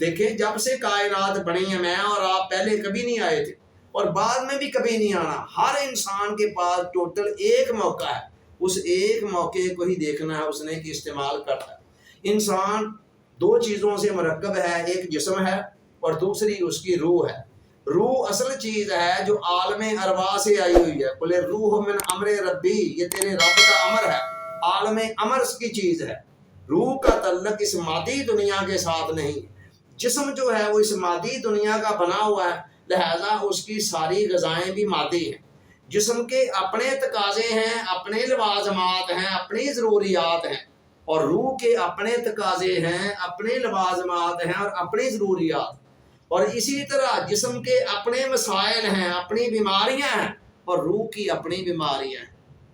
دیکھیں جب سے کائنات بنی ہے، میں اور آپ پہلے کبھی نہیں آئے تھے اور بعد میں بھی کبھی نہیں آنا. ہر انسان کے پاس ٹوٹل ایک موقع ہے، اس ایک موقع کو ہی دیکھنا ہے اس نے کہ استعمال کرتا ہے. انسان دو چیزوں سے مرکب ہے، ایک جسم ہے اور دوسری اس کی روح ہے. روح اصل چیز ہے جو عالم ارواح سے آئی ہوئی ہے. قل الروح من امر ربی، یہ تیرے رب کا امر ہے، عالم امر کی چیز ہے. روح کا تعلق اس مادی دنیا کے ساتھ نہیں. جسم جو ہے وہ اس مادی دنیا کا بنا ہوا ہے، لہذا اس کی ساری غذائیں بھی مادی ہیں. جسم کے اپنے تقاضے ہیں، اپنے لوازمات ہیں، اپنی ضروریات ہیں، اور روح کے اپنے تقاضے ہیں، اپنے لوازمات ہیں اور اپنی ضروریات. اور اسی طرح جسم کے اپنے مسائل ہیں، اپنی بیماریاں ہیں، اور روح کی اپنی بیماریاں ہیں.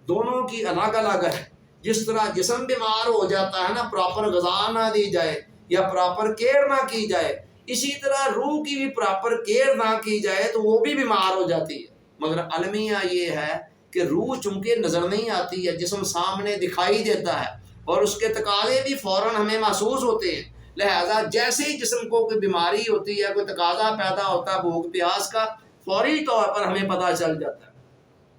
دونوں کی الگ الگ ہے. جس طرح جسم بیمار ہو جاتا ہے نا، پراپر غذا نہ دی جائے یا پراپر کیئر نہ کی جائے، اسی طرح روح کی بھی پراپر کیئر نہ کی جائے تو وہ بھی بیمار ہو جاتی ہے. مگر المیہ یہ ہے کہ روح چونکہ نظر نہیں آتی ہے، جسم سامنے دکھائی دیتا ہے اور اس کے تقاضے بھی فوراً ہمیں محسوس ہوتے ہیں. لہذا جیسے ہی جسم کو کوئی بیماری ہوتی ہے، کوئی تقاضا پیدا ہوتا ہے بھوک پیاس کا، فوری طور پر ہمیں پتہ چل جاتا ہے.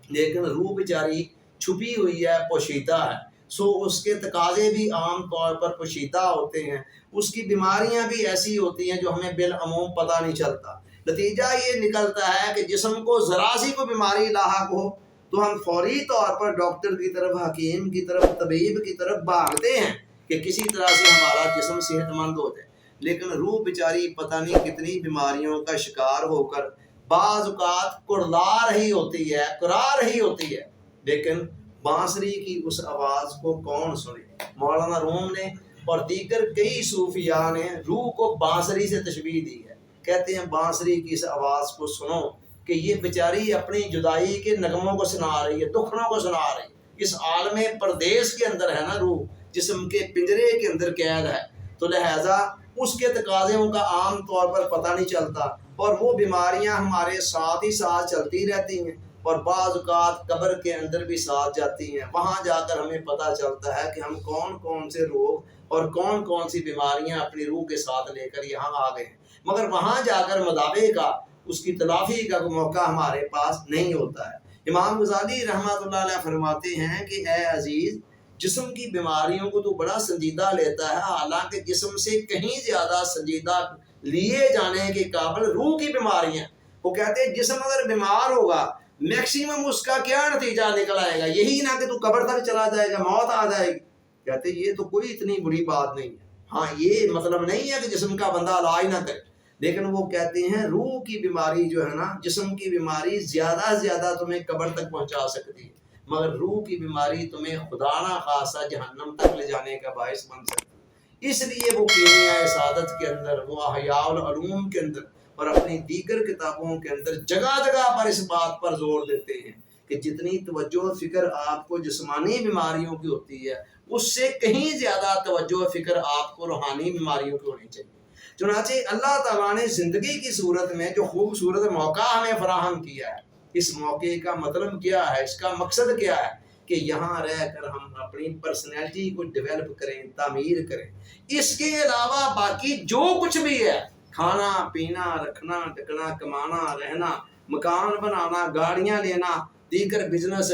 لیکن روح بیچاری چھپی ہوئی ہے، پوشیدہ ہے، سو اس کے تقاضے بھی عام طور پر پوشیدہ ہوتے ہیں. اس کی بیماریاں بھی ایسی ہوتی ہیں جو ہمیں بالعموم پتہ نہیں چلتا. نتیجہ یہ نکلتا ہے کہ جسم کو ذرا سی کوئی بیماری لاحق ہو تو ہم فوری طور پر ڈاکٹر کی طرف، حکیم کی طرف، طبیب کی طرف بھاگتے ہیں کہ کسی طرح سے ہمارا جسم صحت مند ہو جائے. لیکن روح بیچاری پتہ نہیں کتنی بیماریوں کا شکار ہو کر بعض اوقات کرلا رہی ہوتی ہے، کرا رہی ہوتی ہے. لیکن بانسری کی اس آواز کو کون سنے؟ مولانا روم نے اور دیگر کئی صوفیاء نے روح کو بانسری سے تشبیہ دی ہے. کہتے ہیں بانسری کی اس آواز کو سنو کہ یہ بیچاری اپنی جدائی کے نغموں کو سنا رہی ہے، دکھڑوں کو سنا رہی ہے. اس عالم پردیس کے اندر ہے نا روح، جسم کے پنجرے کے اندر قید ہے، تو لہٰذا اس کے تقاضوں کا عام طور پر پتہ نہیں چلتا اور وہ بیماریاں ہمارے ساتھ ہی ساتھ چلتی رہتی ہیں اور بعض اوقات قبر کے اندر بھی ساتھ جاتی ہیں. وہاں جا کر ہمیں پتہ چلتا ہے کہ ہم کون کون سے روگ اور کون کون سی بیماریاں اپنی روح کے ساتھ لے کر یہاں آ گئے ہیں. مگر وہاں جا کر مداوے کا، اس کی تلافی کا موقع ہمارے پاس نہیں ہوتا ہے. امام غزالی رحمۃ اللہ علیہ فرماتے ہیں کہ اے عزیز، جسم کی بیماریوں کو تو بڑا سنجیدہ لیتا ہے، حالانکہ جسم سے کہیں زیادہ سنجیدہ لیے جانے کے قابل روح کی بیماریاں. وہ کہتے ہیں جسم اگر بیمار ہوگا میکسیمم اس کا کیا نتیجہ نکل آئے گا؟ یہی نہ کہ تو قبر تک چلا جائے گا، موت آ جائے گی. کہتے ہیں یہ تو کوئی اتنی بری بات نہیں ہے. ہاں یہ مطلب نہیں ہے کہ جسم کا بندہ علاج نہ کرے، لیکن وہ کہتے ہیں روح کی بیماری جو ہے نا، جسم کی بیماری زیادہ سے زیادہ تمہیں قبر تک پہنچا سکتی ہے، مگر روح کی بیماری تمہیں خدا نہ خاصہ جہنم تک لے جانے کا باعث بن سکتی ہے. اس لیے وہ کیمیاء سعادت کے اندر، وہ احیاء العلوم کے اندر اور اپنی دیگر کتابوں کے اندر جگہ جگہ پر اس بات پر زور دیتے ہیں کہ جتنی توجہ و فکر آپ کو جسمانی بیماریوں کی ہوتی ہے، اس سے کہیں زیادہ توجہ و فکر آپ کو روحانی بیماریوں کی ہونی چاہیے. چنانچہ اللہ تعالیٰ نے زندگی کی صورت میں جو خوبصورت موقع ہمیں فراہم کیا ہے، اس موقع کا مطلب کیا ہے، اس کا مقصد کیا ہے؟ کہ یہاں رہ کر ہم اپنی پرسنالٹی کو ڈیولپ کریں، تعمیر کریں. اس کے علاوہ باقی جو کچھ بھی ہے، کھانا پینا، رکھنا ٹکنا، کمانا رہنا، مکان بنانا، گاڑیاں لینا، دیگر بزنس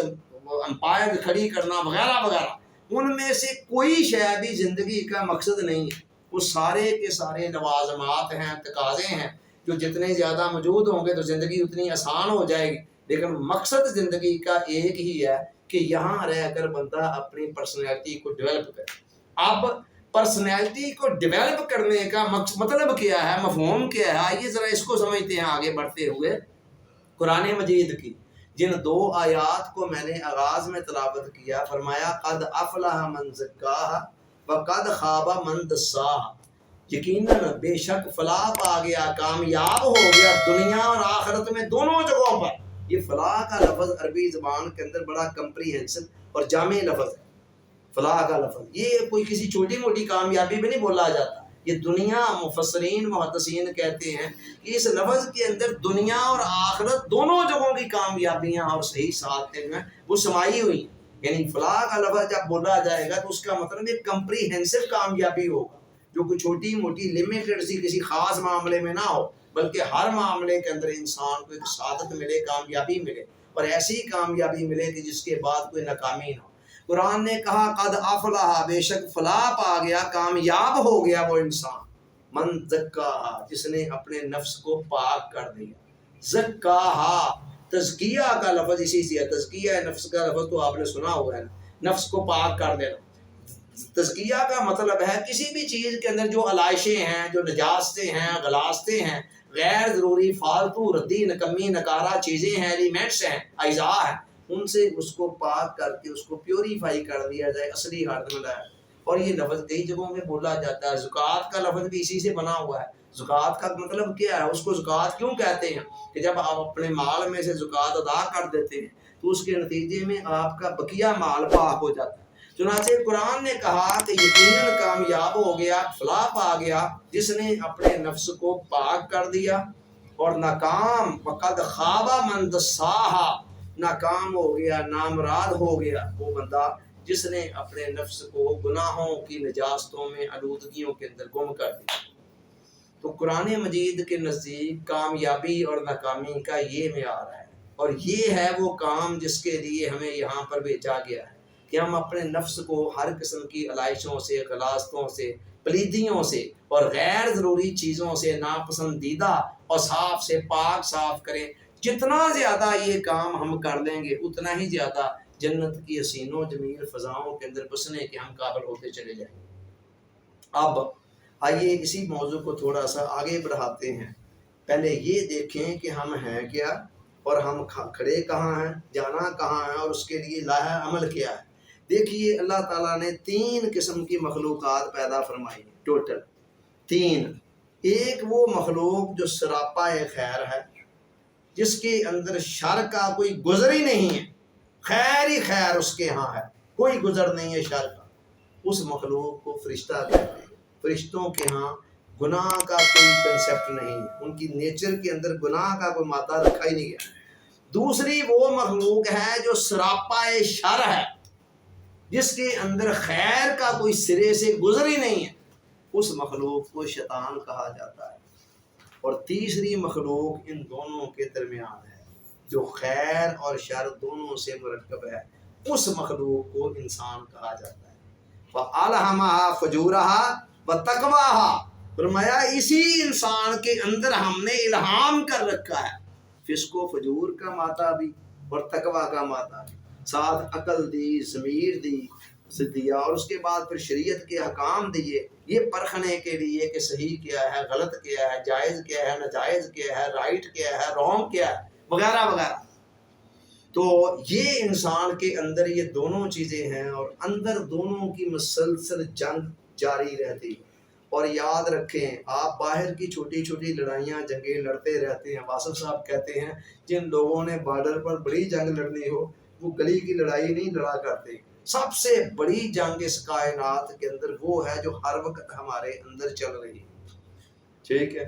امپائر کھڑی کرنا وغیرہ وغیرہ، ان میں سے کوئی شے بھی زندگی کا مقصد نہیں ہے. وہ سارے کے سارے لوازمات ہیں، تقاضے ہیں، جو جتنے زیادہ موجود ہوں گے تو زندگی اتنی آسان ہو جائے گی. لیکن مقصد زندگی کا ایک ہی ہے کہ یہاں رہ کر بندہ اپنی پرسنالٹی کو ڈیولپ کرے. اب پرسنالٹی کو ڈیولپ کرنے کا مطلب کیا ہے، مفہوم کیا ہے، آئیے ذرا اس کو سمجھتے ہیں آگے بڑھتے ہوئے. قرآن مجید کی جن دو آیات کو میں نے آغاز میں تلاوت کیا، فرمایا قد افلح من زکاہا وقد خاب من دساہا. یقیناً بے شک فلاح پا گیا، کامیاب ہو گیا دنیا اور آخرت میں دونوں جگہوں پر. یہ فلاح کا لفظ عربی زبان کے اندر بڑا کمپریہنسو اور جامع لفظ ہے. فلاح کا لفظ یہ کوئی کسی چھوٹی موٹی کامیابی میں نہیں بولا جاتا. یہ دنیا، مفسرین محدثین کہتے ہیں کہ اس لفظ کے اندر دنیا اور آخرت دونوں جگہوں کی کامیابیاں اور صحیح ساتھ ہیں وہ سمائی ہوئی ہیں. یعنی فلاح کا لفظ جب بولا جائے گا تو اس کا مطلب ایک کمپریہنسو کامیابی ہوگا، جو کوئی چھوٹی موٹی لمیٹڈ سی کسی خاص معاملے میں نہ ہو، بلکہ ہر معاملے کے اندر انسان کو ایک سعادت ملے، کامیابی ملے، اور ایسی کامیابی ملے کہ جس کے بعد کوئی ناکامی نہ ہو۔ قرآن نے کہا قد افلح، بے شک فلاح پا گیا، کامیاب ہو گیا وہ انسان، من زکاہا، جس نے اپنے نفس کو پاک کر دیا۔ زکاہا، تزکیہ کا لفظ اسی سے ہے، تزکیہ نفس کا لفظ تو آپ نے سنا ہوا ہے نا، نفس کو پاک کر دینا۔ تزکیہ کا مطلب ہے کسی بھی چیز کے اندر جو علائشیں ہیں، جو نجاستیں ہیں، غلاستیں ہیں، غیر ضروری فالتو ردی نکمی نکارہ چیزیں ہیں، ایلیمنٹس ہیں، اجزاء ہیں، ان سے اس کو پاک کر کے اس کو پیوریفائی کر دیا جائے، اصلی حالت میں لائے۔ اور یہ لفظ کئی جگہوں میں بولا جاتا ہے، زکوٰۃ کا لفظ بھی اسی سے بنا ہوا ہے۔ زکوٰۃ کا مطلب کیا ہے؟ اس کو زکوٰۃ کیوں کہتے ہیں؟ کہ جب آپ اپنے مال میں سے زکوٰۃ ادا کر دیتے ہیں تو اس کے نتیجے میں آپ کا بقیہ مال پاک ہو جاتا ہے۔ چنانچہ قرآن نے کہا کہ یقیناً کامیاب ہو گیا، فلاح پا گیا جس نے اپنے نفس کو پاک کر دیا، اور ناکام وقد خواب من دساہا، ناکام ہو گیا، نامراد ہو گیا وہ بندہ جس نے اپنے نفس کو گناہوں کی نجاستوں میں، آلودگیوں کے اندر گم کر دیا۔ تو قرآن مجید کے نزدیک کامیابی اور ناکامی کا یہ معیار ہے، اور یہ ہے وہ کام جس کے لیے ہمیں یہاں پر بھیجا گیا ہے کہ ہم اپنے نفس کو ہر قسم کی علائشوں سے، غلاستوں سے، پلیدیوں سے اور غیر ضروری چیزوں سے، ناپسندیدہ اوصاف سے پاک صاف کریں۔ جتنا زیادہ یہ کام ہم کر لیں گے اتنا ہی زیادہ جنت کی حسین و جمیل فضاؤں کے اندر بسنے کے ہم قابل ہوتے چلے جائیں گے۔ اب آئیے اسی موضوع کو تھوڑا سا آگے بڑھاتے ہیں۔ پہلے یہ دیکھیں کہ ہم ہیں کیا، اور ہم کھڑے کہاں ہیں، جانا کہاں ہے، اور اس کے لیے لاحہ عمل کیا ہے۔ دیکھیے اللہ تعالیٰ نے 3 قسم کی مخلوقات پیدا فرمائی ہیں، ٹوٹل 3۔ ایک وہ مخلوق جو سراپا خیر ہے، جس کے اندر شر کا کوئی گزر ہی نہیں ہے، خیر ہی خیر اس کے ہاں ہے، کوئی گزر نہیں ہے شر کا، اس مخلوق کو فرشتہ کہتے ہیں۔ فرشتوں کے ہاں گناہ کا کوئی کنسیپٹ نہیں ہے، ان کی نیچر کے اندر گناہ کا کوئی مادہ رکھا ہی نہیں گیا۔ دوسری وہ مخلوق ہے جو سراپا شر ہے، جس کے اندر خیر کا کوئی سرے سے گزر ہی نہیں ہے، اس مخلوق کو شیطان کہا جاتا ہے۔ اور تیسری مخلوق ان دونوں کے درمیان ہے، جو خیر اور شر دونوں سے مرکب ہے، اس مخلوق کو انسان کہا جاتا ہے۔ فَأَلْهَمَهَا فُجُورَهَا وَتَقْوَاهَا، فرمایا اسی انسان کے اندر ہم نے الہام کر رکھا ہے، فسق و فجور کا مادہ بھی اور تقویٰ کا مادہ بھی، ساتھ عقل دی، ضمیر دی دیا، اور اس کے بعد پھر شریعت کے احکام دیے، یہ پرکھنے کے لیے کہ صحیح کیا ہے، غلط کیا ہے، جائز کیا ہے، ناجائز کیا ہے، رائٹ کیا ہے، رانگ کیا ہے، وغیرہ وغیرہ۔ تو یہ انسان کے اندر یہ دونوں چیزیں ہیں، اور اندر دونوں کی مسلسل جنگ جاری رہتی ہے۔ اور یاد رکھیں، آپ باہر کی چھوٹی چھوٹی لڑائیاں جنگیں لڑتے رہتے ہیں۔ واصف صاحب کہتے ہیں جن لوگوں نے بارڈر پر بڑی جنگ لڑنی ہو وہ گلی کی لڑائی نہیں لڑا کرتے۔ سب سے بڑی جنگ اس کائنات کے اندر وہ ہے جو ہر وقت ہمارے اندر چل رہی ہے، ٹھیک ہے۔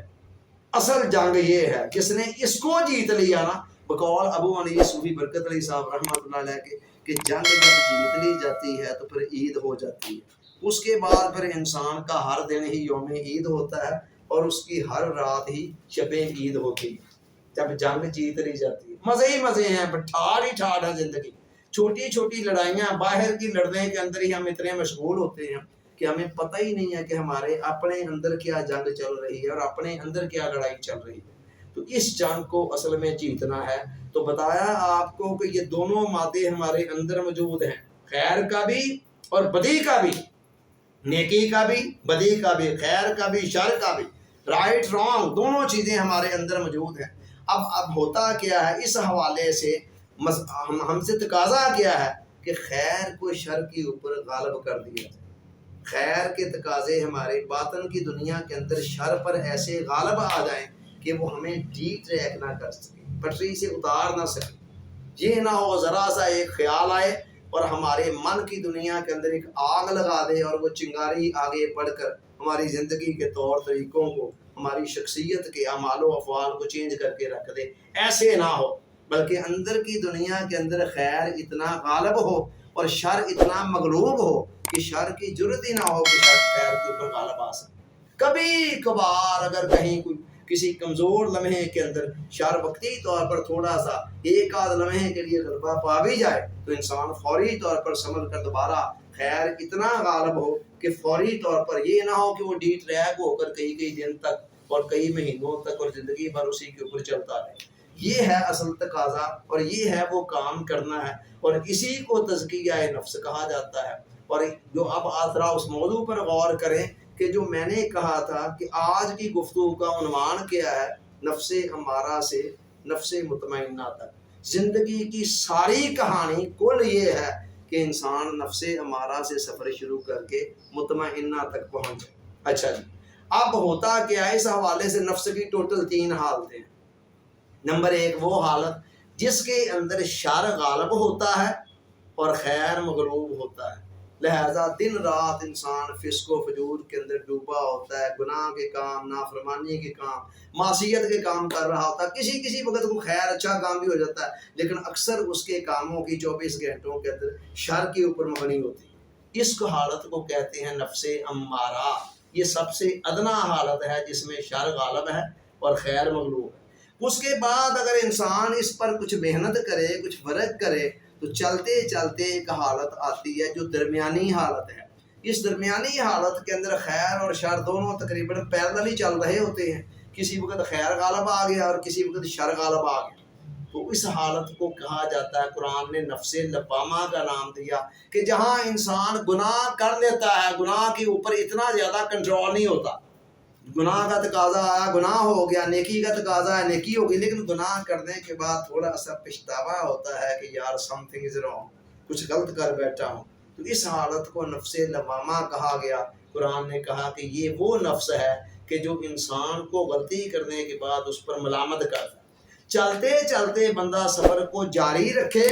اصل جنگ یہ ہے کس نے اس کو جیت لیا نا، بقول ابو علی صوفی برکت علی صاحب رحمۃ اللہ علیہ کے، کہ جنگ جب جیت لی جاتی ہے تو پھر عید ہو جاتی ہے۔ اس کے بعد پھر انسان کا ہر دن ہی یوم عید ہوتا ہے، اور اس کی ہر رات ہی شب عید ہوتی ہے، جب جنگ جیت لی جاتی ہے۔ مزے ہی مزے ہیں، ٹھاڑ ہی ٹھاڑ ہے زندگی۔ چھوٹی چھوٹی لڑائیاں باہر کی لڑنے کے اندر ہی ہم اتنے مشغول ہوتے ہیں کہ ہمیں پتہ ہی نہیں ہے کہ ہمارے اپنے اندر کیا جنگ چل رہی ہے اور اپنے اندر کیا لڑائی چل رہی ہے۔ تو اس جنگ کو اصل میں جیتنا ہے۔ تو بتایا آپ کو کہ یہ دونوں مادے ہمارے اندر موجود ہیں، خیر کا بھی اور بدی کا بھی، نیکی کا بھی، بدی کا بھی، خیر کا بھی، شر کا بھی، رائٹ رانگ دونوں چیزیں ہمارے اندر موجود ہیں۔ اب ہوتا کیا ہے، اس حوالے سے ہم سے تقاضا کیا ہے کہ خیر کو شر کے اوپر غالب کر دیا جائے۔ خیر کے تقاضے ہمارے باطن کی دنیا کے اندر شر پر ایسے غالب آ جائیں کہ وہ ہمیں ڈی ٹریک نہ کر سکے، پٹری سے اتار نہ سکے۔ یہ نہ ہو ذرا سا ایک خیال آئے اور ہمارے من کی دنیا کے اندر ایک آگ لگا دے، اور وہ چنگاری آگے بڑھ کر ہماری زندگی کے طور طریقوں کو، ہماری شخصیت کے اعمال و افعال کو چینج کر کے رکھ دے۔ ایسے نہ ہو، بلکہ اندر کی دنیا کے اندر خیر اتنا غالب ہو اور شر اتنا مغلوب ہو کہ شر کی جرت ہی نہ ہو کہ شر خیر کے اوپر غالب آ سکے۔ کبھی کبھار اگر کہیں کوئی کسی کمزور لمحے کے اندر شر وقتی طور پر تھوڑا سا ایک آدھ لمحے کے لیے غلبہ پا بھی جائے تو انسان فوری طور پر سمجھ کر دوبارہ خیر اتنا غالب ہو کہ فوری طور پر یہ نہ ہو کہ وہ ڈیٹ ریک ہو کر کئی دن تک اور کئی مہینوں تک اور زندگی بھر اسی کے اوپر چلتا رہے۔ یہ ہے اصل تقاضا اور یہ ہے وہ کام کرنا ہے، اور اسی کو تزکیہ نفس کہا جاتا ہے۔ اور جو اب ذرا اس موضوع پر غور کریں کہ جو میں نے کہا تھا کہ آج کی گفتگو کا عنوان کیا ہے، نفس امارہ سے نفس مطمئنہ تک۔ زندگی کی ساری کہانی کل یہ ہے کہ انسان نفس امارہ سے سفر شروع کر کے مطمئنہ تک پہنچے۔ اچھا جی، اب ہوتا کیا ہے اس حوالے سے نفس کی ٹوٹل 3 حالتیں ہیں۔ نمبر 1 وہ حالت جس کے اندر شر غالب ہوتا ہے اور خیر مغلوب ہوتا ہے، لہذا دن رات انسان فسق و فجور کے اندر ڈوبا ہوتا ہے، گناہ کے کام، نافرمانی کے کام، معصیت کے کام کر رہا ہوتا ہے۔ کسی وقت کو خیر اچھا کام بھی ہو جاتا ہے، لیکن اکثر اس کے کاموں کی 24 گھنٹوں کے اندر شر کے اوپر مبنی ہوتی ہے۔ اس حالت کو کہتے ہیں نفس امارہ۔ یہ سب سے ادنا حالت ہے جس میں شر غالب ہے اور خیر مغلوب ہے۔ اس کے بعد اگر انسان اس پر کچھ محنت کرے، کچھ فرق کرے، تو چلتے چلتے ایک حالت آتی ہے جو درمیانی حالت ہے۔ اس درمیانی حالت کے اندر خیر اور شر دونوں تقریباً پیرلل ہی چل رہے ہوتے ہیں۔ کسی وقت خیر غالب آ گیا اور کسی وقت شر غالب آ گیا، تو اس حالت کو کہا جاتا ہے، قرآن نے نفس لوامہ کا نام دیا، کہ جہاں انسان گناہ کر لیتا ہے، گناہ کے اوپر اتنا زیادہ کنٹرول نہیں ہوتا۔ گناہ کا تقاضا آیا، گناہ ہو گیا، نیکی کا تقاضا ہے، نیکی ہو گئی، لیکن گناہ کرنے کے بعد تھوڑا سا پچھتاوا ہوتا ہے کہ یار سم تھنگ از رانگ، کچھ غلط کر بیٹھا ہوں۔ تو اس حالت کو نفس لوامہ کہا گیا۔ قرآن نے کہا کہ یہ وہ نفس ہے کہ جو انسان کو غلطی کرنے کے بعد اس پر ملامت کرتا ہے۔ چلتے چلتے بندہ سفر کو جاری رکھے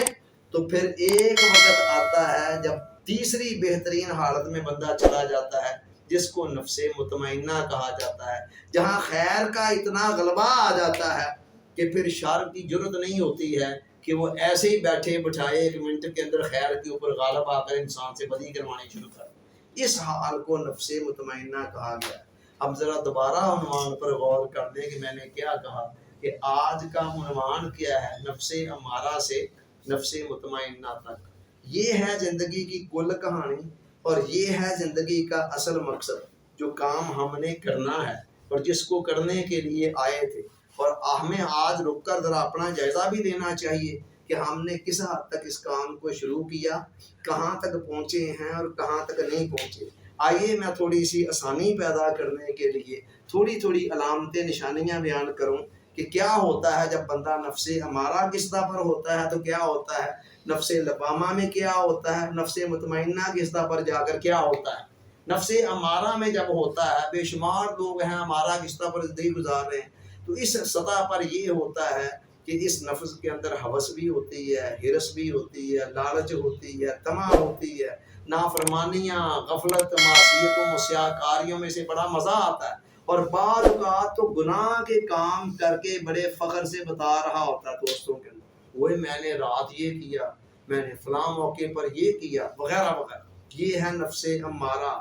تو پھر ایک وقت آتا ہے جب تیسری بہترین حالت میں بندہ چلا جاتا ہے، جس کو نفس مطمئنہ کہا جاتا ہے، جہاں خیر کا اتنا غلبہ آ جاتا ہے کہ پھر شر کی جرت نہیں ہوتی ہے کہ وہ ایسے ہی بیٹھے بٹھائے 1 منٹ کے اندر خیر کے اوپر غالب آ کر انسان سے بدی کروانی شروع کر۔ اس حال کو نفس مطمئنہ کہا گیا ہے۔ اب ذرا دوبارہ عنوان پر غور کر دیں کہ میں نے کیا کہا، کہ آج کا عنوان کیا ہے، نفس امارہ سے نفس مطمئنہ تک۔ یہ ہے زندگی کی کل کہانی، اور یہ ہے زندگی کا اصل مقصد، جو کام ہم نے کرنا ہے اور جس کو کرنے کے لیے آئے تھے۔ اور ہمیں آج رک کر ذرا اپنا جائزہ بھی لینا چاہیے کہ ہم نے کس حد تک اس کام کو شروع کیا، کہاں تک پہنچے ہیں اور کہاں تک نہیں پہنچے۔ آئیے میں تھوڑی سی آسانی پیدا کرنے کے لیے تھوڑی علامتیں، نشانیاں بیان کروں کہ کیا ہوتا ہے جب بندہ نفس امارہ کی سطح پر ہوتا ہے تو کیا ہوتا ہے، نفس لوامہ میں کیا ہوتا ہے، نفس مطمئنہ کی سطح پر جا کر کیا ہوتا ہے۔ نفس امارہ میں جب ہوتا ہے، بے شمار لوگ ہیں امارہ کی سطح پر زندگی گزار رہے ہیں، تو اس سطح پر یہ ہوتا ہے کہ اس نفس کے اندر ہوس بھی ہوتی ہے، ہرس بھی ہوتی ہے، لالچ ہوتی ہے، طمع ہوتی ہے، نافرمانیاں، غفلت، معصیتوں، سیاکاریوں میں سے بڑا مزہ آتا ہے، اور بعض اوقات تو گناہ کے کام کر کے بڑے فخر سے بتا رہا ہوتا ہے دوستوں کے اندر، وہ میں نے رات یہ کیا، میں نے فلاں موقع پر یہ کیا، وغیرہ وغیرہ۔ یہ ہے نفس امارہ،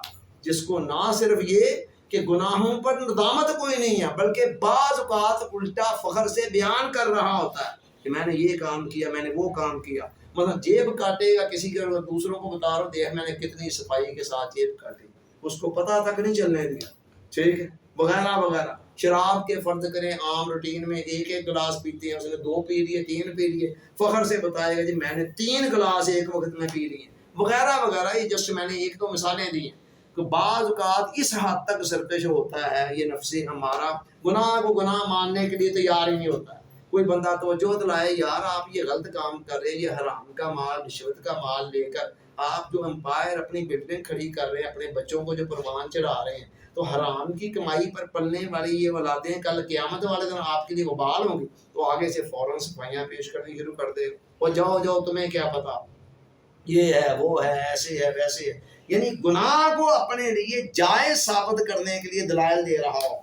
جس کو نہ صرف یہ کہ گناہوں پر ندامت کوئی نہیں ہے، بلکہ بعض اوقات الٹا فخر سے بیان کر رہا ہوتا ہے کہ میں نے یہ کام کیا، میں نے وہ کام کیا۔ مطلب جیب کاٹے گا کسی کے، دوسروں کو بتا رہا ہوں دیکھ میں نے کتنی صفائی کے ساتھ جیب کاٹی، اس کو پتہ تک نہیں چلنے دیا، ٹھیک ہے، وغیرہ وغیرہ۔ شراب کے فرض کریں عام روٹین میں ایک گلاس پیتے ہیں، اس نے 2 پی لیے، 3 پی لیے، فخر سے بتائے گا جی میں نے 3 گلاس ایک وقت میں پی لیے، وغیرہ وغیرہ۔ یہ جسٹ میں نے 1-2 مثالیں دی ہیں کہ بعض اوقات اس حد تک سرکش ہوتا ہے یہ نفس امارہ، گناہ کو گناہ ماننے کے لیے تیار ہی نہیں ہوتا ہے۔ کوئی بندہ توجہ دلائے یار آپ یہ غلط کام کر رہے ہیں، یہ حرام کا مال، رشوت کا مال لے کر آپ جو امپائر اپنی بلڈنگ کھڑی کر رہے ہیں، اپنے بچوں کو جو پروان چڑھا رہے ہیں، تو حرام کی کمائی پر پلنے والی یہ اولادیں کل قیامت والے دن آپ کے لیے وبال ہوں گی، تو آگے سے فوراً صفائیاں پیش کرنی شروع کر دے، اور جاؤ تمہیں کیا پتا، یہ ہے وہ ہے، ایسے ہے ویسے ہے، یعنی گناہ کو اپنے لیے جائز ثابت کرنے کے لیے دلائل دے رہا ہو،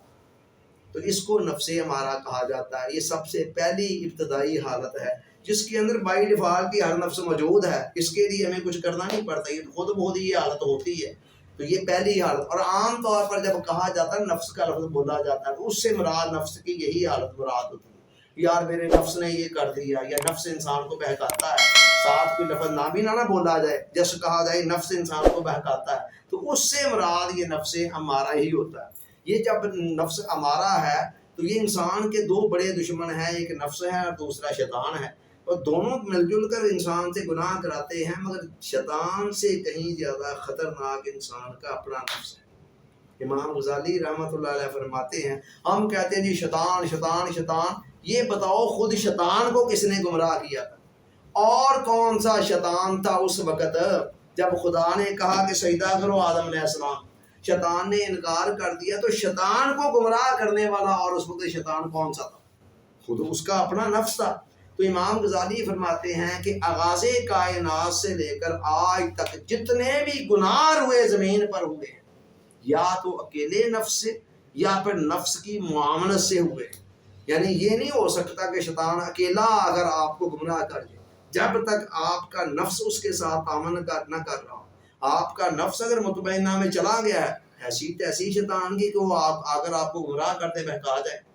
تو اس کو نفس امارہ کہا جاتا ہے۔ یہ سب سے پہلی ابتدائی حالت ہے جس کے اندر بائی ڈیفالٹ ہی ہر نفس موجود ہے، اس کے لیے ہمیں کچھ کرنا نہیں پڑتا، یہ خود بخود ہی یہ حالت ہوتی ہے۔ تو یہ پہلی حالت، اور عام طور پر جب کہا جاتا ہے نفس کا لفظ بولا جاتا ہے تو اس سے مراد نفس کی یہی حالت مراد ہوتی ہے، یار میرے نفس نے یہ کر دیا، یا نفس انسان کو بہکاتا ہے، ساتھ کوئی لفظ نہ بھی نہ بولا جائے، جیسے کہا جائے نفس انسان کو بہکاتا ہے، تو اس سے مراد یہ نفس امارہ ہی ہوتا ہے۔ یہ جب نفس امارہ ہے تو یہ انسان کے دو بڑے دشمن ہیں، ایک نفس ہے اور دوسرا شیطان ہے، اور دونوں مل جل کر انسان سے گناہ کراتے ہیں، مگر شیطان سے کہیں زیادہ خطرناک انسان کا اپنا نفس ہے۔ امام غزالی رحمۃ اللہ علیہ فرماتے ہیں، ہم کہتے ہیں جی شیطان شیطان شیطان، یہ بتاؤ خود شیطان کو کس نے گمراہ کیا تھا؟ اور کون سا شیطان تھا اس وقت جب خدا نے کہا کہ سجدہ کرو آدم علیہ السلام، شیطان نے انکار کر دیا، تو شیطان کو گمراہ کرنے والا اور اس وقت شیطان کون سا تھا؟ خود اس کا اپنا نفس تھا۔ تو امام غزالی فرماتے ہیں کہ آغاز کائنات سے لے کر آج تک جتنے بھی گناہ ہوئے زمین پر ہوئے ہیں، یا تو اکیلے نفس سے یا پھر نفس کی معاونت سے ہوئے، یعنی یہ نہیں ہو سکتا کہ شیطان اکیلا اگر آپ کو گمراہ کر دے، جب تک آپ کا نفس اس کے ساتھ تعاون نہ کر رہا ہو۔ آپ کا نفس اگر مطمئنہ میں چلا گیا ہے، ایسی تیسی شیطان کی کہ وہ اگر آپ کو گمراہ کرتے بہکا جائے۔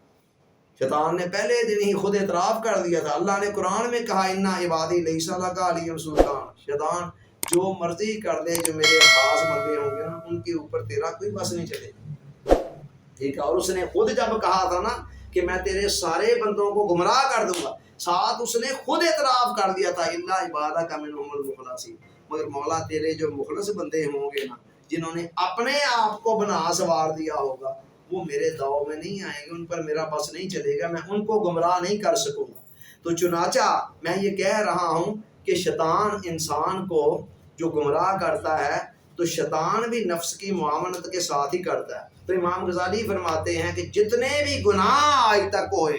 شیطان نے پہلے دن ہی خود اعتراف کر دیا تھا، اللہ نے قرآن میں کہا انا عبادی لیس لک علیہم سلطان، شیطان جو مرضی کر دے، جو میرے خاص بندے ہوں گے نا ان کے اوپر تیرا کوئی بس نہیں چلے گا، ٹھیک ہے۔ اور اس نے خود جب کہا تھا نا کہ میں تیرے سارے بندوں کو گمراہ کر دوں گا، ساتھ اس نے خود اعتراف کر دیا تھا الا عبادک منہم المخلصین، مگر مولا تیرے جو مخلص بندے ہوں گے نا، جنہوں نے اپنے آپ کو بنا سوار دیا ہوگا، وہ میرے داؤ میں نہیں آئیں گے، ان پر میرا بس نہیں چلے گا، میں ان کو گمراہ نہیں کر سکوں گا۔ تو چنانچہ میں یہ کہہ رہا ہوں کہ شیطان انسان کو جو گمراہ کرتا ہے تو شیطان بھی نفس کی معاونت کے ساتھ ہی کرتا ہے۔ تو امام غزالی فرماتے ہیں کہ جتنے بھی گناہ آج تک ہوئے،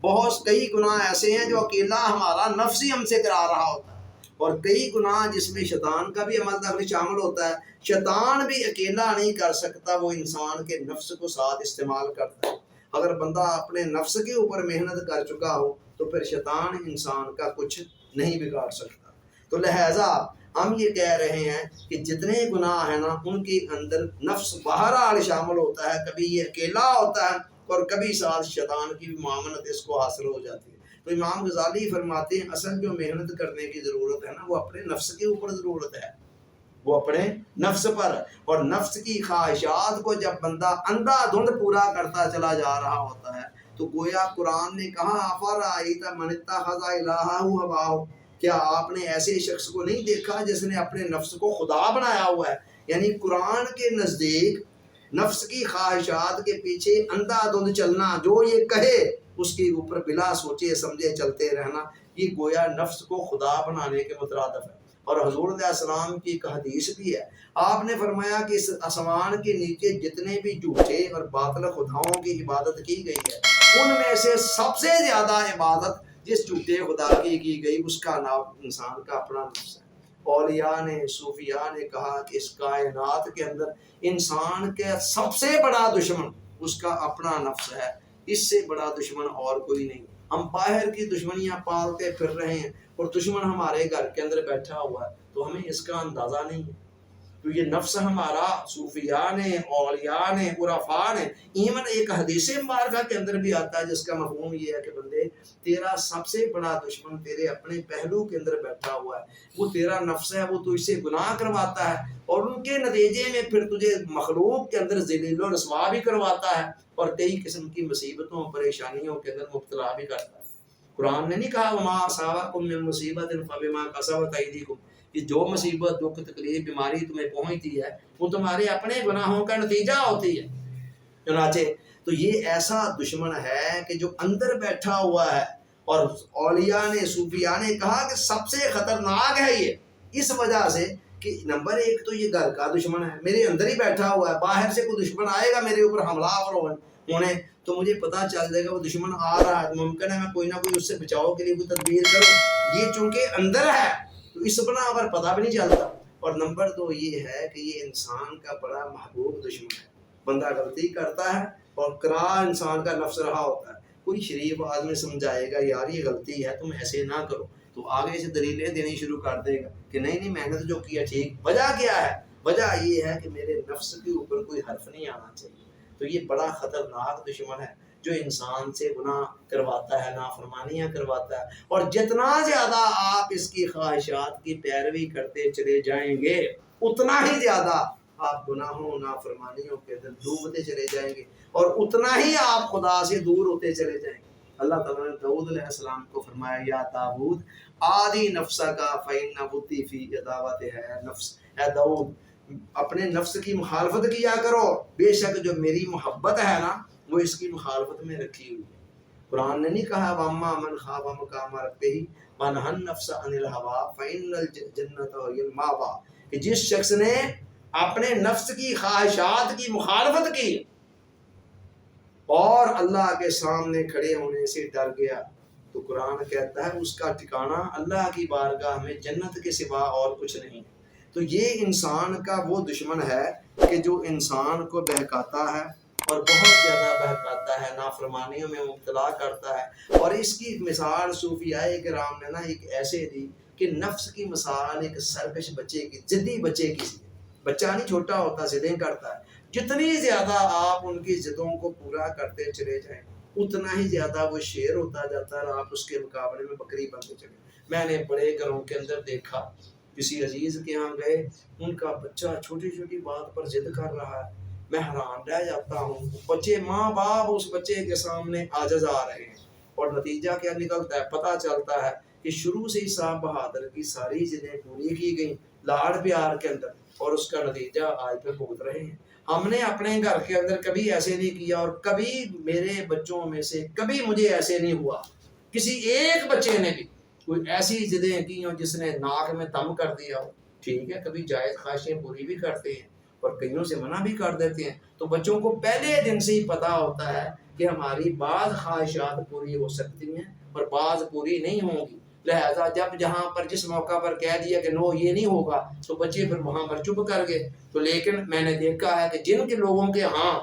بہت کئی گناہ ایسے ہیں جو اکیلا ہمارا نفس ہی ہم سے کرا رہا ہوتا ہے، اور کئی گناہ جس میں شیطان کا بھی عمل دخل شامل ہوتا ہے، شیطان بھی اکیلا نہیں کر سکتا، وہ انسان کے نفس کو ساتھ استعمال کرتا ہے۔ اگر بندہ اپنے نفس کے اوپر محنت کر چکا ہو تو پھر شیطان انسان کا کچھ نہیں بگاڑ سکتا۔ تو لہٰذا ہم یہ کہہ رہے ہیں کہ جتنے گناہ ہیں نا ان کے اندر نفس بہرحال شامل ہوتا ہے، کبھی یہ اکیلا ہوتا ہے اور کبھی ساتھ شیطان کی معاونت اس کو حاصل ہو جاتی ہے۔ تو امام غزالی فرماتے ہیں اصل جو محنت کرنے کی ضرورت ہے نا وہ اپنے نفس کے اوپر ضرورت ہے، وہ اپنے نفس پر، اور نفس کی خواہشات کو جب بندہ اندھا دھند پورا کرتا چلا جا رہا ہوتا ہے تو گویا قرآن نے کہا افرأیت من اتخذ الہہ ہواہ، کیا آپ نے ایسے شخص کو نہیں دیکھا جس نے اپنے نفس کو خدا بنایا ہوا ہے؟ یعنی قرآن کے نزدیک نفس کی خواہشات کے پیچھے اندھا دھند چلنا، جو یہ کہے اس کے اوپر بلا سوچے سمجھے چلتے رہنا، یہ گویا نفس کو خدا بنانے کے مترادف ہے۔ اور حضور علیہ السلام کی ایک حدیث بھی ہے، آپ نے فرمایا کہ اس آسمان کے نیچے جتنے بھی جھوٹے اور باطل خداؤں کی عبادت کی گئی ہے، ان میں سے سب سے زیادہ عبادت جس جھوٹے خدا کی گئی اس کا نام انسان کا اپنا نفس ہے۔ اولیاء نے صوفیاء نے کہا کہ اس کائنات کے اندر انسان کے سب سے بڑا دشمن اس کا اپنا نفس ہے، اس سے بڑا دشمن اور کوئی نہیں۔ ہم باہر کی دشمنیاں پالتے پھر رہے ہیں اور دشمن ہمارے گھر کے اندر بیٹھا ہوا ہے تو ہمیں اس کا اندازہ نہیں ہے۔ تو یہ نفس ہمارا صوفیاء نے، اولیاء نے، عرفاء نے، ایون ایک حدیث مبارکہ کے اندر بھی آتا ہے جس کا مفہوم یہ ہے کہ بندے تیرا سب سے بڑا دشمن تیرے اپنے پہلو کے اندر بیٹھا ہوا ہے، وہ تیرا نفس ہے، وہ تجھ سے گناہ کرواتا ہے اور ان کے نتیجے میں پھر تجھے مخلوق کے اندر ذلیل و رسوا بھی کرواتا ہے اور کئی قسم کی مصیبتوں پریشانیوں کے اندر مبتلا بھی کرتا ہے۔ قرآن نے نہیں کہا وما اصابکم من مصیبت فبما کسبت ایدیکم، کہ جو مصیبت دکھ تکلیف بیماری تمہیں پہنچتی ہے وہ تمہارے اپنے گناہوں کا نتیجہ ہوتی ہے۔ چنانچہ تو یہ ایسا دشمن ہے کہ جو اندر بیٹھا ہوا ہے، اور اولیاء نے صوفیاء نے کہا کہ سب سے خطرناک ہے یہ، اس وجہ سے کہ نمبر ایک تو یہ گھر کا دشمن ہے، میرے اندر ہی بیٹھا ہوا ہے، باہر سے کوئی دشمن آئے گا میرے اوپر حملہ آور ہونے تو مجھے پتا چل جائے گا وہ دشمن آ رہا ہے، ممکن ہے میں کوئی نہ کوئی اس سے بچاؤ کے لیے کوئی تدبیر کروں، یہ چونکہ اندر ہے تو اس بنا اگر پتہ بھی نہیں چلتا۔ اور نمبر دو یہ ہے کہ یہ انسان کا بڑا محبوب دشمن ہے، بندہ غلطی کرتا ہے اور کرا انسان کا نفس رہا ہوتا ہے، کوئی شریف آدمی سمجھائے گا یار یہ غلطی ہے تم ایسے نہ کرو، تو آگے سے دلیلیں دینی شروع کر دے گا کہ نہیں نہیں میں نے تو جو کیا ٹھیک۔ وجہ کیا ہے؟ وجہ یہ ہے کہ میرے نفس کے اوپر کوئی حرف نہیں آنا چاہیے۔ تو یہ بڑا خطرناک دشمن ہے جو انسان سے گناہ کرواتا ہے، نافرمانیاں کرواتا ہے، اور جتنا زیادہ آپ اس کی خواہشات کی پیروی کرتے چلے جائیں گے اتنا ہی زیادہ آپ گناہوں نافرمانیوں کے اندر ڈوبتے چلے جائیں گے، اور اتنا ہی آپ خدا سے دور ہوتے چلے جائیں گے۔ اللہ تعالیٰ نے داؤد علیہ السلام کو فرمایا یا داؤد آدی نفسہ کا فإن بُدِّ فی عداوت ہے نفس، اے داؤد اپنے نفس کی مخالفت کیا کرو، بے شک جو میری محبت ہے نا وہ اس کی مخالفت میں رکھی ہوئی ہے۔ قرآن نے نہیں کہا وَأَمَّا مَنْ خَافَ مَقَامَ رَبِّهِ وَنَهَى النَّفْسَ عَنِ الْهَوَىٰ فَإِنَّ الْجَنَّةَ هِيَ الْمَأْوَىٰ، کہ جس شخص نے اپنے نفس کی خواہشات کی مخالفت کی اور اللہ کے سامنے کھڑے ہونے سے ڈر گیا، تو قرآن کہتا ہے اس کا ٹھکانہ اللہ کی بارگاہ میں جنت کے سوا اور کچھ نہیں۔ تو یہ انسان کا وہ دشمن ہے کہ جو انسان کو بہکاتا ہے اور بہت زیادہ بہکاتا ہے، نافرمانیوں میں مبتلا کرتا ہے۔ اور اس کی مثال صوفیاء کرام نے نا ایک ایسے دی کہ نفس کی مثال ایک سرکش بچے کی، ضدی بچے کی، بچہ نہیں چھوٹا ہوتا، ضدیں کرتا ہے، جتنی زیادہ آپ ان کی ضدوں کو پورا کرتے چلے جائیں اتنا ہی زیادہ وہ شیر ہوتا جاتا ہے اور آپ اس کے مقابلے میں بکری بنتے چلے۔ میں نے بڑے گھروں کے اندر دیکھا، کسی عزیز کے ہاں گئے، ان کا بچہ چھوٹی چھوٹی بات پر ضد کر رہا ہے، میں حیران رہ جاتا ہوں۔ بچے ماں باپ اس بچے کے سامنے عاجز آ رہے ہیں، اور نتیجہ کیا نکلتا ہے؟ پتہ چلتا ہے کہ شروع سے ہی صاحب بہادر کی ساری ضدیں پوری کی گئیں لاڑ پیار کے اندر، اور اس کا نتیجہ آج پہ بھگت رہے ہیں۔ ہم نے اپنے گھر کے اندر کبھی ایسے نہیں کیا، اور کبھی میرے بچوں میں سے کبھی مجھے ایسے نہیں ہوا کسی ایک بچے نے بھی کوئی ایسی ضدیں کی ہوں جس نے ناک میں دم کر دیا ہو۔ ٹھیک ہے کبھی جائز خواہشیں پوری بھی کرتے ہیں اور کئیوں سے منع بھی کر دیتے ہیں، تو بچوں کو پہلے دن سے ہی پتہ ہوتا ہے کہ ہماری بعض خواہشات پوری ہو سکتی ہیں اور بعض پوری نہیں ہوں گی، لہذا جب جہاں پر جس موقع پر کہہ دیا کہ نو یہ نہیں ہوگا تو بچے پھر وہاں پر چپ کر گئے۔ تو لیکن میں نے دیکھا ہے کہ جن کے لوگوں کے ہاں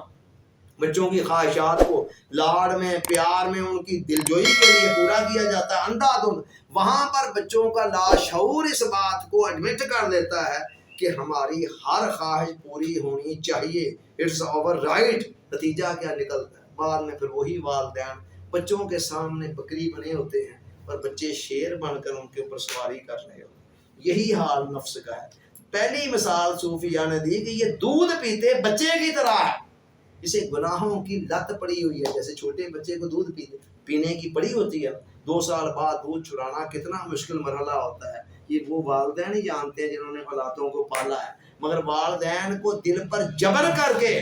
بچوں کی خواہشات کو لاڑ میں پیار میں ان کی دلجوئی کے لیے پورا کیا جاتا ہے اندھا دھند، وہاں پر بچوں کا لاشعور اس بات کو ایڈمٹ کر لیتا ہے کہ ہماری ہر خواہش پوری ہونی چاہیے، اٹس آور رائٹ۔ نتیجہ کیا نکلتا ہے؟ بعد میں پھر وہی والدین بچوں کے سامنے بکری بنے ہوتے ہیں اور بچے شیر بن کر ان کے اوپر سواری کر رہے ہوتے ہیں۔ یہی حال نفس کا ہے۔ پہلی مثال صوفیاء نے دی کہ یہ دودھ پیتے بچے کی طرح ہے، اسے گناہوں کی لت پڑی ہوئی ہے۔ جیسے چھوٹے بچے کو دودھ پینے کی پڑی ہوتی ہے، 2 سال بعد دودھ چھڑانا کتنا مشکل مرحلہ ہوتا ہے، یہ وہ والدین ہی جانتے ہیں جنہوں نے اولادوں کو پالا ہے۔ مگر والدین کو دل پر جبر کر کے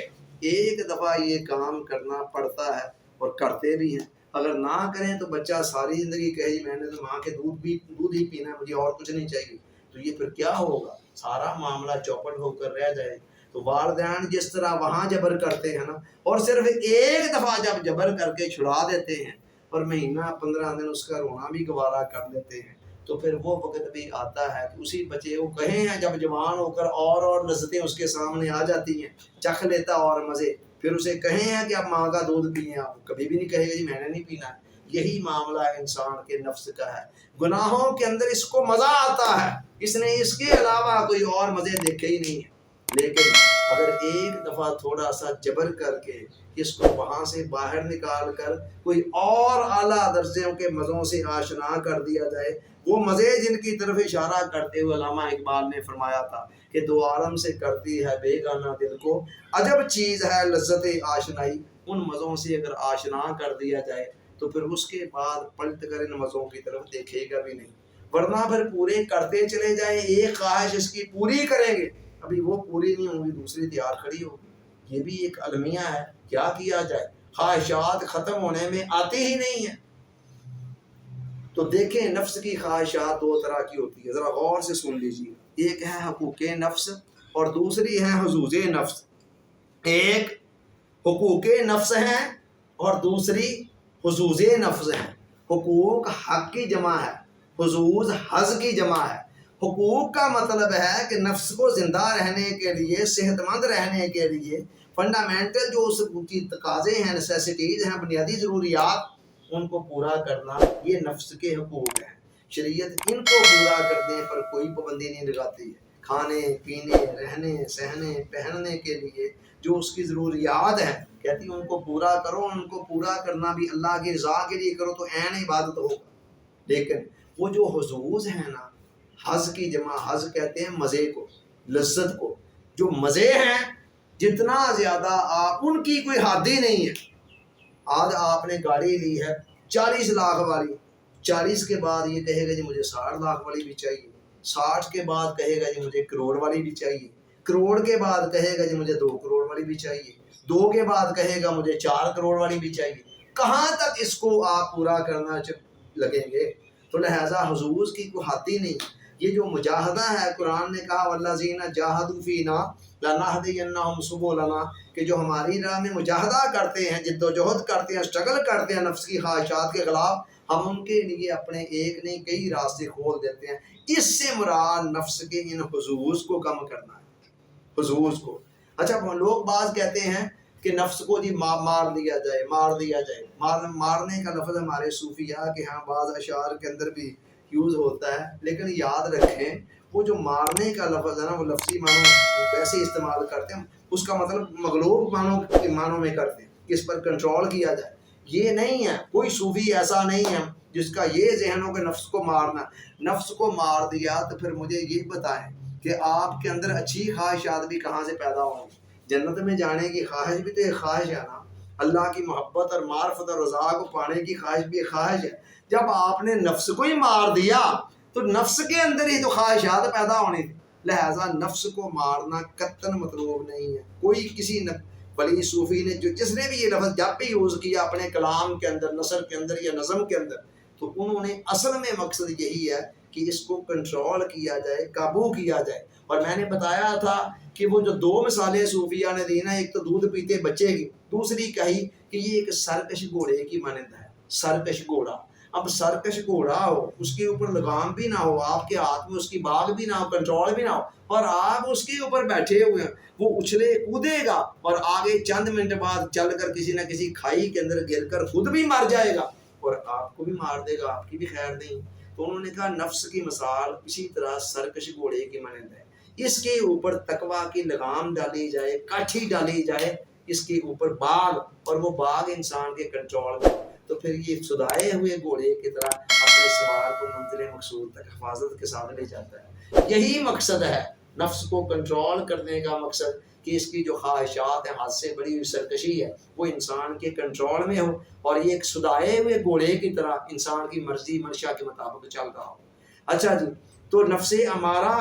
ایک دفعہ یہ کام کرنا پڑتا ہے، اور کرتے بھی ہیں۔ اگر نہ کریں تو بچہ ساری زندگی کہے جی میں نے تو ماں کے دودھ ہی پینا ہے، مجھے اور کچھ نہیں چاہیے، تو یہ پھر کیا ہوگا؟ سارا معاملہ چوپٹ ہو کر رہ جائے۔ تو والدین جس طرح وہاں جبر کرتے ہیں نا، اور صرف ایک دفعہ جب جبر کر کے چھڑا دیتے ہیں اور مہینہ 15 دن اس کا رونا بھی گوارا کر لیتے ہیں، تو پھر وہ وقت بھی آتا ہے کہ اسی بچے کو کہیں ہیں جب جوان ہو کر اور لذتیں اس کے سامنے آ جاتی ہیں، چکھ لیتا اور مزے، پھر اسے کہیں ہیں کہ اب ماں کا دودھ پئیں، آپ کبھی بھی نہیں کہے گا جی میں نے نہیں پینا ہے۔ یہی معاملہ انسان کے نفس کا ہے، گناہوں کے اندر اس کو مزہ آتا ہے، اس نے اس کے علاوہ کوئی اور مزے دیکھے ہی نہیں ہیں۔ لیکن اگر ایک دفعہ تھوڑا سا جبر کر کے اس کو وہاں سے باہر نکال کر کوئی اور اعلیٰ درجوں کے مزوں سے آشنا کر دیا جائے، وہ مزے جن کی طرف اشارہ کرتے ہوئے علامہ اقبال نے فرمایا تھا کہ 2 عالم سے کرتی ہے بے گانہ دل کو، عجب چیز ہے لذت آشنائی، ان مزوں سے اگر آشنا کر دیا جائے تو پھر اس کے بعد پلٹ کر ان مزوں کی طرف دیکھے گا بھی نہیں، ورنہ پھر پورے کرتے چلے جائیں، ایک خواہش اس کی پوری کریں گے، ابھی وہ پوری نہیں ہوگی دوسری تیار کھڑی ہوگی۔ یہ بھی ایک المیہ ہے، کیا کیا جائے، خواہشات ختم ہونے میں آتی ہی نہیں ہیں۔ تو دیکھیں نفس کی خواہشات 2 طرح کی ہوتی ہے، ذرا غور سے سن لیجیے، ایک ہے حقوق نفس اور دوسری ہے حظوظ نفس۔ ایک حقوق نفس ہیں اور دوسری حظوظ نفس ہیں۔ حقوق حق کی جمع ہے، حظوظ حظ کی جمع ہے۔ حقوق کا مطلب ہے کہ نفس کو زندہ رہنے کے لیے، صحت مند رہنے کے لیے فنڈامنٹل جو اس کی تقاضے ہیں، نیسیسٹیز ہیں، بنیادی ضروریات، ان کو پورا کرنا یہ نفس کے حقوق ہیں. شریعت ان کو پورا کرنے پر کوئی پابندی نہیں لگاتی ہے. کھانے پینے رہنے سہنے پہننے کے لیے جو اس کی ضروریات ہیں کہتی ان کو پورا کرو. ان کو پورا کرنا بھی اللہ کی رضا کے لیے کرو تو عین عبادت ہوگا. لیکن وہ جو حظوظ ہیں نا، حظ کی جمع حظ کہتے ہیں مزے کو، لذت کو. جو مزے ہیں جتنا زیادہ آپ ان کی کوئی حد ہی نہیں ہے. آج آپ نے گاڑی لی ہے 40 لاکھ والی، 40 کے بعد یہ کہے گا جی مجھے 60 لاکھ والی بھی چاہیے، 60 کے بعد کہے گا جی مجھے کروڑ والی بھی چاہیے، کروڑ کے بعد کہے گا جی مجھے 2 کروڑ والی بھی چاہیے، 2 کے بعد کہے گا مجھے 4 کروڑ والی بھی چاہیے. کہاں تک اس کو آپ پورا کرنا لگیں گے؟ تو لہٰذا حضور کی کوئی حد ہی نہیں. یہ جو مجاہدہ ہے، قرآن نے کہا والذین جاہدوا فینا لنہدینہم سبلنا، کہ جو ہماری راہ میں مجاہدہ کرتے ہیں، جد و جہد کرتے ہیں، اسٹرگل کرتے ہیں نفس کی خواہشات کے خلاف، ہم ان کے لیے اپنے ایک نہیں کئی راستے کھول دیتے ہیں. اس سے مراد نفس کے ان حظوظ کو کم کرنا ہے، حظوظ کو. اچھا لوگ بعض کہتے ہیں کہ نفس کو جی مار دیا جائے، مار دیا جائے. مارنے کا لفظ ہمارے صوفیاء کے ہاں بعض اشعار کے اندر بھی یوز ہوتا ہے، لیکن یاد رکھیں وہ جو مارنے کا لفظ ہے نا، وہ لفظی معنوں ویسے استعمال کرتے ہیں، اس کا مطلب مغلوب معنوں میں کرتے ہیں کہ اس پر کنٹرول کیا جائے. یہ نہیں ہے، کوئی صوفی ایسا نہیں ہے جس کا یہ ذہن ہو کہ نفس کو مارنا. نفس کو مار دیا تو پھر مجھے یہ بتائیں کہ آپ کے اندر اچھی خواہشات بھی کہاں سے پیدا ہوں گی؟ جنت میں جانے کی خواہش بھی تو ایک خواہش ہے نا، اللہ کی محبت اور معرفت اور رضا کو پانے کی خواہش بھی ایک خواہش ہے. جب آپ نے نفس کو ہی مار دیا تو نفس کے اندر ہی تو خواہشات پیدا ہونی تھی. لہٰذا نفس کو مارنا قطعاً مطلوب نہیں ہے. کوئی کسی ولی صوفی نے جس نے بھی یہ لفظ جب بھی یوز کیا اپنے کلام کے اندر، نثر کے اندر یا نظم کے اندر، تو انہوں نے اصل میں مقصد یہی ہے کہ اس کو کنٹرول کیا جائے، قابو کیا جائے. اور میں نے بتایا تھا کہ وہ جو 2 مثالیں صوفیاء نے دی نا، ایک تو دودھ پیتے بچے کی، دوسری کہی کہ یہ ایک سرکش گھوڑے کی مانند ہے. سرکش گھوڑا، اب سرکش گھوڑا ہو، اس کے اوپر لگام بھی نہ ہو، آپ کے ہاتھ میں اس کی باغ بھی نہ ہو، کنٹرول بھی نہ ہو، اور آپ اس کے اوپر بیٹھے ہوئے ہیں، وہ اچھلے کودے گا اور آگے چند منٹ بعد چل کر کسی نہ کسی کھائی کے اندر گر کر خود بھی مر جائے گا اور آپ کو بھی مار دے گا، آپ کی بھی خیر نہیں. تو انہوں نے کہا نفس کی مثال اسی طرح سرکش گھوڑے کی مانند ہے. اس کے اوپر تقویٰ کی لگام ڈالی جائے، کاٹھی ڈالی جائے اس کے اوپر باغ، اور وہ باغ انسان کے کنٹرول میں، تو پھر یہ سدائے ہوئے گھوڑے کی طرح اپنے سوار کو منزل مقصود تک حفاظت کے ساتھ لے جاتا ہے. یہی مقصد ہے نفس کو کنٹرول کرنے کا مقصد، کہ اس کی جو خواہشات ہیں، حد سے بڑی ہوئی سرکشی ہے، وہ انسان کے کنٹرول میں ہو اور یہ ایک سدائے ہوئے گھوڑے کی طرح انسان کی مرضی منشا کے مطابق چل رہا ہو. اچھا جی، تو نفس ہمارا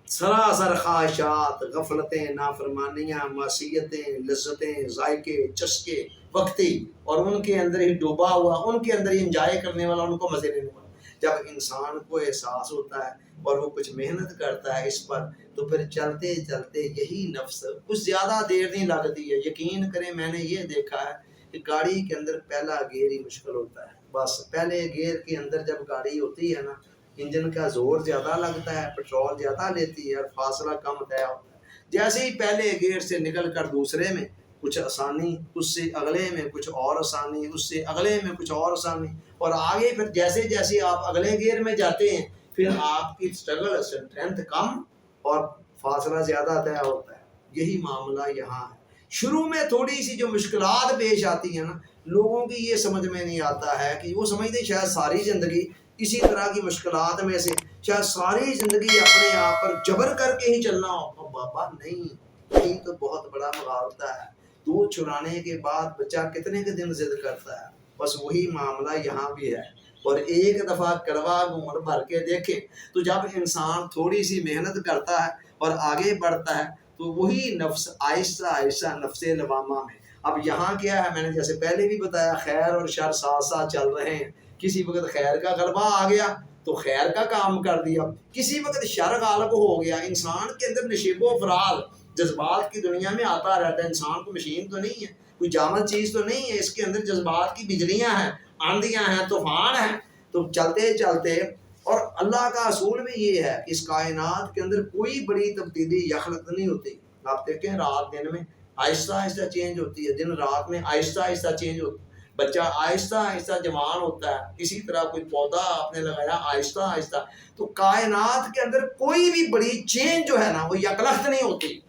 سراسر خواہشات، غفلتیں، نافرمانیاں، معصیتیں، لذتیں، ذائقے، چسکے وقتی، اور ان کے اندر ہی ڈوبا ہوا، ان کے اندر ہی انجوائے کرنے والا، ان کو مزے لینے والا. جب انسان کو احساس ہوتا ہے اور وہ کچھ محنت کرتا ہے اس پر، تو پھر چلتے چلتے یہی نفس کچھ زیادہ دیر نہیں لگتی ہے. یقین کریں میں نے یہ دیکھا ہے کہ گاڑی کے اندر پہلا گیئر ہی مشکل ہوتا ہے. بس پہلے گیئر کے اندر جب گاڑی ہوتی ہے نا، انجن کا زور زیادہ لگتا ہے، پٹرول زیادہ لیتی ہے اور فاصلہ کم طے ہوتا ہے. جیسے ہی پہلے گیئر سے نکل کر دوسرے میں کچھ آسانی، اس سے اگلے میں کچھ اور آسانی، اس سے اگلے میں کچھ اور آسانی، اور آگے پھر جیسے جیسے آپ اگلے گیئر میں جاتے ہیں پھر آپ کی اسٹرگل اسٹرینتھ کم اور فاصلہ زیادہ طے ہوتا ہے. یہی معاملہ یہاں ہے. شروع میں تھوڑی سی جو مشکلات پیش آتی ہیں نا، لوگوں کی یہ سمجھ میں نہیں آتا ہے کہ وہ سمجھتے ہیں شاید ساری زندگی اسی طرح کی مشکلات میں سے، شاید ساری زندگی اپنے آپ پر جبر کر کے ہی چلنا ہو. بابا نہیں، یہی تو بہت بڑا مغالطہ ہے. دودھ چھڑانے کے بعد بچہ کتنے کے دن ضد کرتا ہے، بس وہی معاملہ یہاں بھی ہے. اور ایک دفعہ کڑوا عمر بھر کے دیکھیں تو جب انسان تھوڑی سی محنت کرتا ہے اور آگے بڑھتا ہے تو وہی نفس آہستہ آہستہ نفس لوامہ میں. اب یہاں کیا ہے، میں نے جیسے پہلے بھی بتایا، خیر اور شر ساتھ ساتھ چل رہے ہیں. کسی وقت خیر کا غلبہ آ گیا تو خیر کا کام کر دیا، کسی وقت شر غالب ہو گیا. انسان کے اندر نشیب و فراز جذبات کی دنیا میں آتا رہتا ہے. انسان کو مشین تو نہیں ہے، کوئی جامد چیز تو نہیں ہے، اس کے اندر جذبات کی بجلیاں ہیں، آندیاں ہیں، طوفان ہیں. تو چلتے چلتے، اور اللہ کا اصول بھی یہ ہے کہ اس کائنات کے اندر کوئی بڑی تبدیلی یخلق نہیں ہوتی. آپ دیکھیں رات دن میں آہستہ آہستہ چینج ہوتی ہے، دن رات میں آہستہ آہستہ چینج ہوتی ہے. بچہ آہستہ آہستہ جوان ہوتا ہے، اسی طرح کوئی پودا آپ نے لگایا آہستہ آہستہ. تو کائنات کے اندر کوئی بھی بڑی چینج جو ہے نا وہ یکلخت نہیں ہوتی،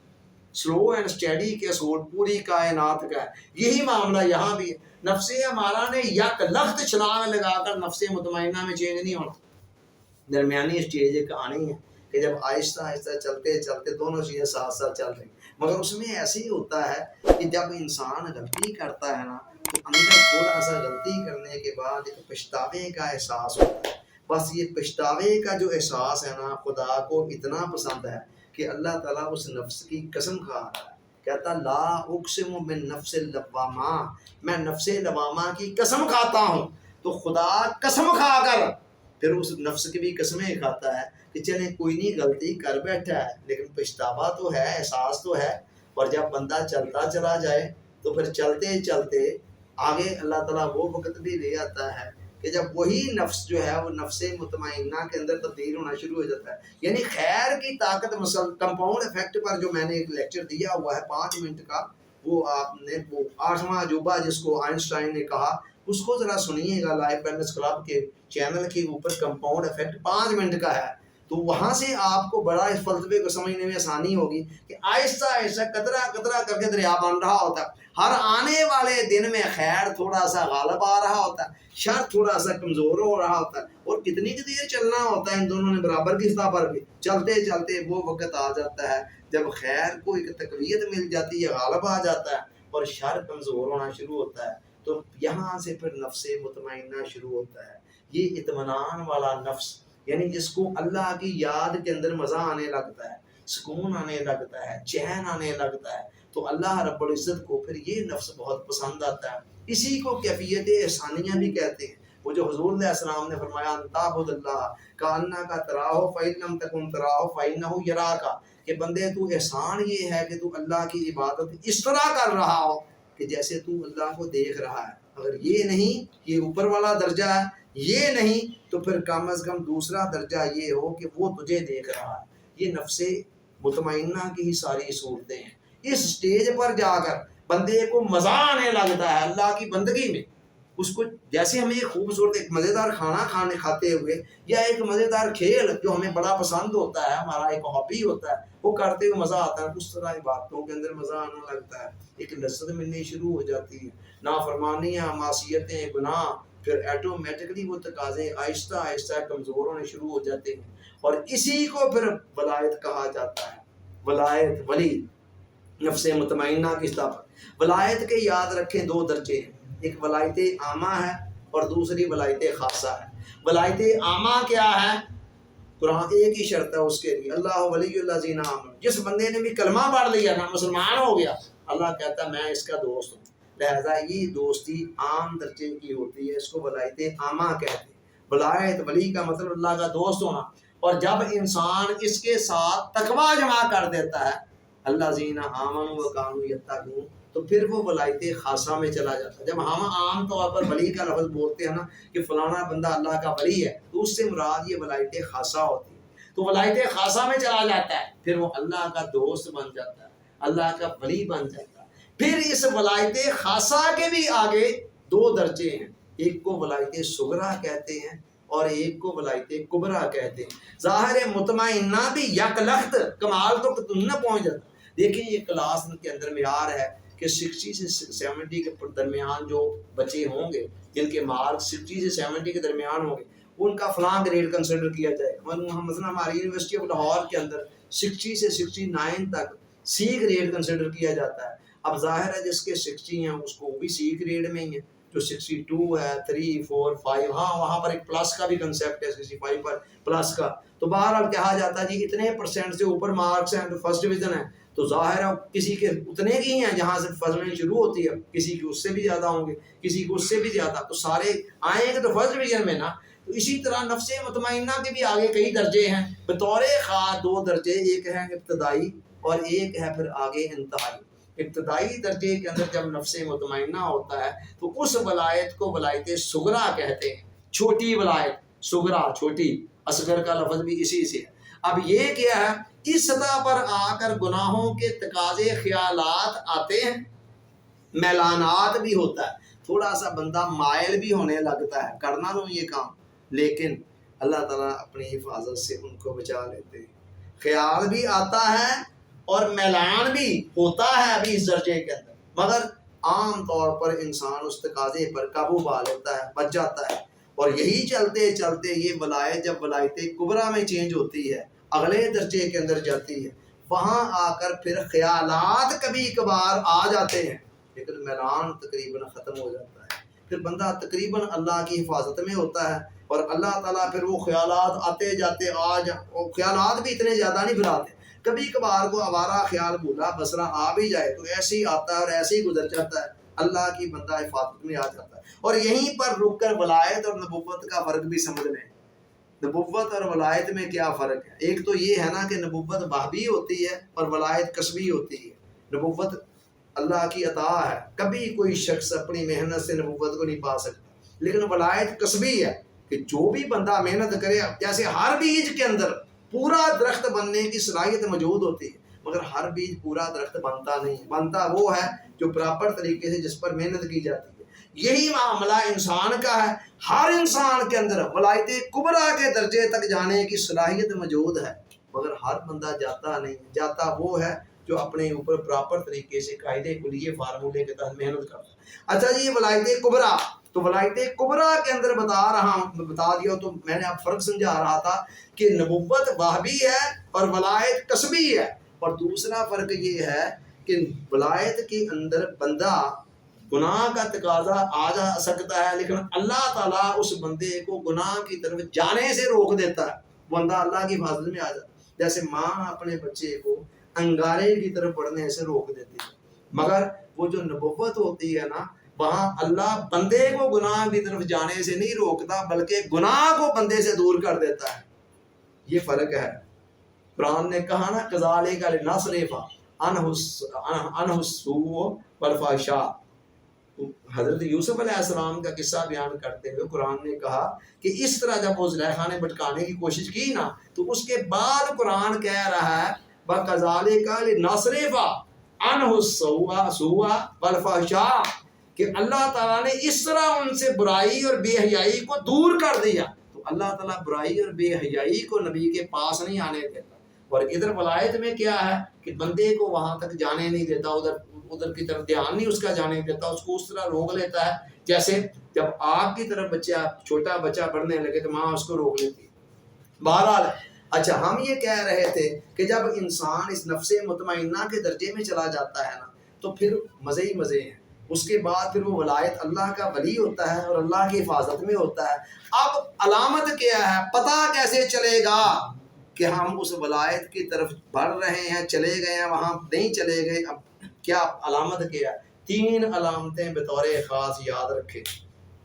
سلو اینڈ اسٹڈی کے اصول پوری کائنات کا ہے. یہی معاملہ یہاں بھی ہے. نفس ہمارا نے یک لخت چھلانگ لگا کر نفس مطمئنہ میں چینج نہیں ہونا. درمیانی اسٹیج ایک آنی ہے کہ جب آہستہ آہستہ چلتے چلتے دونوں چیزیں ساتھ ساتھ چل رہی، مگر اس میں ایسے ہی ہوتا ہے کہ جب انسان غلطی کرتا ہے نا تو اندر تھوڑا سا غلطی کرنے کے بعد ایک پچھتاوے کا احساس ہوتا ہے. بس یہ پچھتاوے کا جو احساس ہے نا خدا کو اتنا پسند ہے کہ اللہ تعالیٰ اس نفس کی قسم کھا رہا ہے، کہتا لا اقسم بالنفس اللوامہ، میں نفس لوامہ کی قسم کھاتا ہوں. تو خدا قسم کھا کر پھر اس نفس کی بھی قسمیں کھاتا ہے کہ چلیں کوئی نہیں غلطی کر بیٹھا ہے لیکن پچھتاوا تو ہے، احساس تو ہے. اور جب بندہ چلتا چلا جائے تو پھر چلتے چلتے آگے اللہ تعالیٰ وہ وقت بھی لے آتا ہے کہ جب وہی نفس جو ہے وہ نفس مطمئنہ کے اندر تبدیل ہونا شروع ہو جاتا ہے. یعنی خیر کی طاقت کمپاؤنڈ افیکٹ پر جو میں نے ایک لیکچر دیا ہوا ہے 5 منٹ کا، وہ آپ نے وہ 8واں عجوبہ جس کو آئنسٹائن نے کہا اس کو ذرا سنیے گا. لائف بیلنس کلب کے چینل کے اوپر کمپاؤنڈ افیکٹ 5 منٹ کا ہے، تو وہاں سے آپ کو بڑا اس فلسفے کو سمجھنے میں آسانی ہوگی کہ آہستہ آہستہ قطرہ قطرہ کر کے دریا بن رہا ہوتا ہے. ہر آنے والے دن میں خیر تھوڑا سا غالب آ رہا ہوتا ہے، شر تھوڑا سا کمزور ہو رہا ہوتا ہے، اور کتنی دیر چلنا ہوتا ہے ان دونوں نے برابر کی سطح پر بھی. چلتے چلتے وہ وقت آ جاتا ہے جب خیر کو ایک تقویت مل جاتی ہے، غالب آ جاتا ہے اور شر کمزور ہونا شروع ہوتا ہے. تو یہاں سے پھر نفس مطمئنہ شروع ہوتا ہے. یہ اطمینان والا نفس، یعنی جس کو اللہ کی یاد کے اندر مزہ آنے لگتا ہے، سکون آنے لگتا ہے، چین آنے لگتا ہے، تو اللہ رب العزت کو پھر یہ نفس بہت پسند آتا ہے. اسی کو کیفیت احسانیہ بھی کہتے ہیں. وہ جو حضور علیہ السلام نے فرمایا انتعبد اللہ کأنک تراہ فإن لم تکن تراہ فإنہ یراک، کہ بندے تو احسان یہ ہے کہ تو اللہ کی عبادت اس طرح کر رہا ہو کہ جیسے تو اللہ کو دیکھ رہا ہے. اگر یہ نہیں، یہ اوپر والا درجہ ہے، یہ نہیں تو پھر کم از کم دوسرا درجہ یہ ہو کہ وہ تجھے دیکھ رہا ہے. یہ نفس مطمئنہ کی ہی ساری صورتیں ہیں. اس سٹیج پر جا کر بندے کو مزہ آنے لگتا ہے اللہ کی بندگی میں. اس کو جیسے ہمیں ایک خوبصورت ایک مزیدار کھانا کھاتے ہوئے یا ایک مزیدار کھیل جو ہمیں بڑا پسند ہوتا ہے، ہمارا ایک ہابی ہوتا ہے، وہ کرتے ہوئے مزہ آتا ہے، اس طرح باتوں کے اندر مزہ آنا لگتا ہے، ایک لذت ملنی شروع ہو جاتی ہے. نافرمانیاں، معصیتیں، گناہ، پھر ایٹومیٹکلی وہ تقاضے آہستہ آہستہ کمزور ہونے شروع ہو جاتے ہیں. اور اسی کو پھر ولایت کہا جاتا ہے. ولایت، ولی، نفس مطمئنہ کی سطح پر. ولایت کے یاد رکھیں 2 درجے ہیں، ایک ولایت عامہ ہے اور دوسری ولایت خاصہ ہے. ولایت عامہ کیا ہے؟ قرآن ایک ہی شرط ہے اس کے لیے، اللہ ولی الذین آمنوا. جس بندے نے بھی کلمہ پڑھ لیا نا، مسلمان ہو گیا، اللہ کہتا ہے میں اس کا دوست ہوں. لہذا یہ دوستی عام درجے کی ہوتی ہے، اس کو ولایت عامہ کہتے ہیں. ولایت، ولی کا مطلب اللہ کا دوست ہونا. اور جب انسان اس کے ساتھ تقویٰ جمع کر دیتا ہے، الذین آمنوا وکانوا یتقون، تو پھر وہ ولایت خاصہ میں چلا جاتا ہے. جب ہم عام طور پر ولی کا لفظ بولتے ہیں نا کہ فلانا بندہ اللہ کا ولی ہے، تو اس سے مراد یہ ولایت خاصہ ہوتی ہے. تو ولایت خاصہ میں چلا جاتا ہے، پھر وہ اللہ کا دوست بن جاتا ہے، اللہ کا ولی بن جاتا ہے. پھر اس ولایت خاصہ کے بھی آگے 2 درجے ہیں، ایک کو ولایت صغریٰ کہتے ہیں اور ایک کو ولایت کبریٰ کہتے ہیں. ظاہر مطمئنہ بھی یک لخت کمال تو تم نہ پہنچ جاتا. دیکھیں یہ کلاس کے اندر معیار ہے کہ 60 سے 70 کے درمیان جو بچے ہوں گے جن کے مارک 60 سے 70 کے درمیان ہوں گے ان کا فلاں گریڈ کنسیڈر کیا جائے. مثلا ہماری یونیورسٹی آف لاہور کے اندر 60 سے 69 تک سی گریڈ کنسیڈر کیا جاتا ہے. اب ظاہر ہے جس کے 60 ہیں اس کو بھی سی گریڈ میں ہی ہے، جو 62 ہے 3 4 5، ہاں وہاں پر ایک پلس کا بھی کنسیپٹ ہے 65 پر پلس کا. تو بہرحال کہا جاتا ہے جی اتنے % سے اوپر مارکس ہیں تو فرسٹ ڈویژن ہے. تو ظاہر ہے کسی کے اتنے کی ہیں جہاں سے فضلیں شروع ہوتی ہے، کسی کے اس سے بھی زیادہ ہوں گے، کسی کو اس سے بھی زیادہ، تو سارے آئیں گے تو فرسٹ ڈویژن میں نا. تو اسی طرح نفس مطمئنہ کے بھی آگے کئی درجے ہیں. بطور خاص 2 درجے، ایک ہے ابتدائی اور ایک ہے پھر آگے انتہائی. ابتدائی درجے کے اندر جب نفس مطمئنہ ہوتا ہے تو اس ولایت کو ولایت صغریٰ کہتے ہیں، چھوٹی ولایت. صغریٰ چھوٹی، اصغر کا لفظ بھی اسی سے ہے. اب یہ کیا ہے، اس سطح پر آ کر گناہوں کے تقاضے خیالات آتے ہیں، میلانات بھی ہوتا ہے. تھوڑا سا بندہ مائل بھی ہونے لگتا ہے کرنا تو یہ کام، لیکن اللہ تعالیٰ اپنی حفاظت سے ان کو بچا لیتے ہیں۔ خیال بھی آتا ہے اور میلان بھی ہوتا ہے ابھی اس درجے کے اندر، مگر عام طور پر انسان اس تقاضے پر قابو پا لیتا ہے، بچ جاتا ہے۔ اور یہی چلتے چلتے یہ ولایت جب ولایت کبریٰ میں چینج ہوتی ہے، اگلے درجے کے اندر جاتی ہے، وہاں آ کر پھر خیالات کبھی کبھار آ جاتے ہیں، لیکن میلان تقریباً ختم ہو جاتا ہے، پھر بندہ تقریباً اللہ کی حفاظت میں ہوتا ہے، اور اللہ تعالیٰ پھر وہ خیالات آتے جاتے وہ خیالات بھی اتنے زیادہ نہیں پھراتے، کبھی کبھار کو آوارہ خیال بھولا بسرا آ بھی جائے تو ایسے ہی آتا ہے اور ایسے ہی گزر جاتا ہے، اللہ کی بندہ حفاظت میں آ جاتا ہے۔ اور یہیں پر رک کر ولایت اور نبوت کا فرق بھی سمجھ لیں، نبوت اور ولایت میں کیا فرق ہے۔ ایک تو یہ ہے نا کہ نبوت وہبی ہوتی ہے اور ولایت کسبی ہوتی ہے۔ نبوت اللہ کی عطا ہے، کبھی کوئی شخص اپنی محنت سے نبوت کو نہیں پا سکتا، لیکن ولایت کسبی ہے کہ جو بھی بندہ محنت کرے، جیسے ہر بیج کے اندر پورا درخت بننے کی صلاحیت موجود ہوتی ہے، مگر ہر بیج پورا درخت بنتا نہیں، بنتا وہ ہے جو پراپر طریقے سے جس پر محنت کی جاتی ہے۔ یہی معاملہ انسان کا ہے، ہر انسان کے اندر ولایت کبریٰ کے درجے تک جانے کی صلاحیت موجود ہے، مگر ہر بندہ جاتا نہیں، جاتا وہ ہے جو اپنے اوپر پراپر طریقے سے قاعدے کلیے فارمولے کے تحت محنت کرتا ہے۔ اچھا جی، یہ ولایت کبریٰ، تو ولایت کبریٰ کے اندر بتا دیا، تو میں نے اب فرق سمجھا رہا تھا کہ نبوت وہبی ہے اور ولایت کسبی ہے، اور دوسرا فرق یہ ہے کہ ولایت کے اندر بندہ گناہ کا تقاضا آ جا سکتا ہے، لیکن اللہ تعالیٰ اس بندے کو گناہ کی طرف جانے سے روک دیتا ہے، بندہ اللہ کی حفاظت میں آ جاتا ہے۔ جیسے ماں اپنے بچے کو انگارے کی طرف بڑھنے سے روک دیتی ہے، مگر وہ جو نبوت ہوتی ہے نا، وہاں اللہ بندے کو گناہ کی طرف جانے سے نہیں روکتا، بلکہ گناہ کو بندے سے دور کر دیتا ہے۔ یہ فرق ہے۔ قرآن نے کہا نا کذالک لنصرف عنہ السوء والفحشاء، حضرت یوسف علیہ السلام کا قصہ بیان کرتے ہوئے قرآن نے کہا کہ اس طرح جب وہ زلیخا نے بھٹکانے کی کوشش کی نا، تو اس کے بعد قرآن کہہ رہا ہے وَكَذَلِكَ لِنَصْرِفَ عَنْهُ السُّوءَ وَالْفَحْشَاءَ، کہ اللہ تعالیٰ نے اس طرح ان سے برائی اور بے حیائی کو دور کر دیا۔ تو اللہ تعالیٰ برائی اور بے حیائی کو نبی کے پاس نہیں آنے دیتا، اور ادھر ولایت میں کیا ہے کہ بندے کو وہاں تک جانے نہیں دیتا، ادھر کی طرف دھیان نہیں اس کا جانے دیتا، اس کو اس طرح روک لیتا ہے جیسے جب آپ کی طرف چھوٹا بچہ بڑھنے لگے تو ماں اس کو روک لیتی ہے۔ بہرحال اچھا، ہم یہ کہہ رہے تھے کہ جب انسان اس نفس مطمئنہ کے درجے میں چلا جاتا ہے نا، تو پھر مزے ہی مزے ہیں، اس کے بعد پھر وہ ولایت اللہ کا ولی ہوتا ہے اور اللہ کی حفاظت میں ہوتا ہے۔ اب علامت کیا ہے، پتہ کیسے چلے گا کہ ہم اس ولایت کی طرف بڑھ رہے ہیں، چلے گئے ہیں، وہاں نہیں چلے گئے؟ اب کیا علامت کیا ہے؟ 3 علامتیں بطور خاص یاد رکھیں،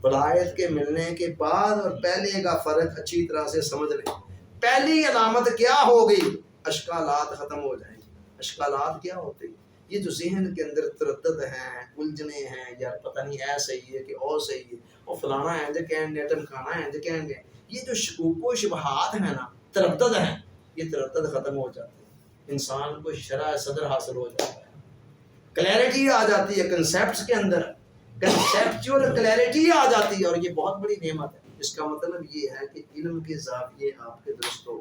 ولایت کے ملنے کے بعد اور پہلے کا فرق اچھی طرح سے سمجھ لیں۔ پہلی علامت کیا ہوگی؟ اشکالات ختم ہو جائیں گے۔ اشکالات کیا ہوتے ہیں؟ یہ جو ذہن کے اندر تردد ہیں، الجھنے ہیں، یار پتہ نہیں اے صحیح ہے کہ اور صحیح ہے، اور فلانا ہے جو کہن دے، ٹمکانا ہے جو کہن دے، یہ جو شکوک و شبہات ہیں نا، تردد ہیں، یہ تردد ختم ہو جاتے ہیں، انسان کو شرح صدر حاصل ہو جاتا ہے، کلیئرٹی آ جاتی ہے کنسیپٹس کے اندر، کنسیپچول کلیئرٹی آ جاتی ہے، اور یہ بہت بڑی نعمت ہے۔ اس کا مطلب یہ ہے کہ علم کے زاویے آپ کے درست ہو،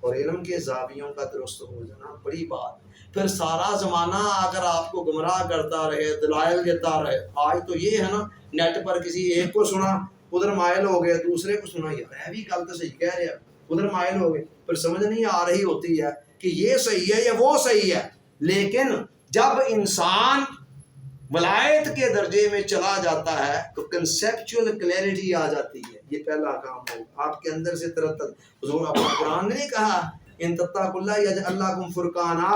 اور علم کے زاویوں کا درست ہو جانا بڑی بات۔ پھر سارا زمانہ اگر آپ کو گمراہ کرتا رہے، دلائل دیتا رہے، آج تو یہ ہے نا، نیٹ پر کسی ایک کو سنا ادھر مائل ہو گئے، دوسرے کو سنا یہ بھی غلط صحیح کہہ رہے ہیں، ادھر مائل ہو گئے، پھر سمجھ نہیں آ رہی ہوتی ہے کہ یہ صحیح ہے یا وہ صحیح ہے۔ لیکن جب انسان ولایت کے درجے میں چلا جاتا ہے تو کنسیپچول کلیئرٹی آ جاتی ہے، یہ پہلا کام ہوگا آپ کے اندر سے تردد۔ حضور اپنا قرآن نے نہیں کہا ان تتقوا اللہ یجعل لکم فرقانا،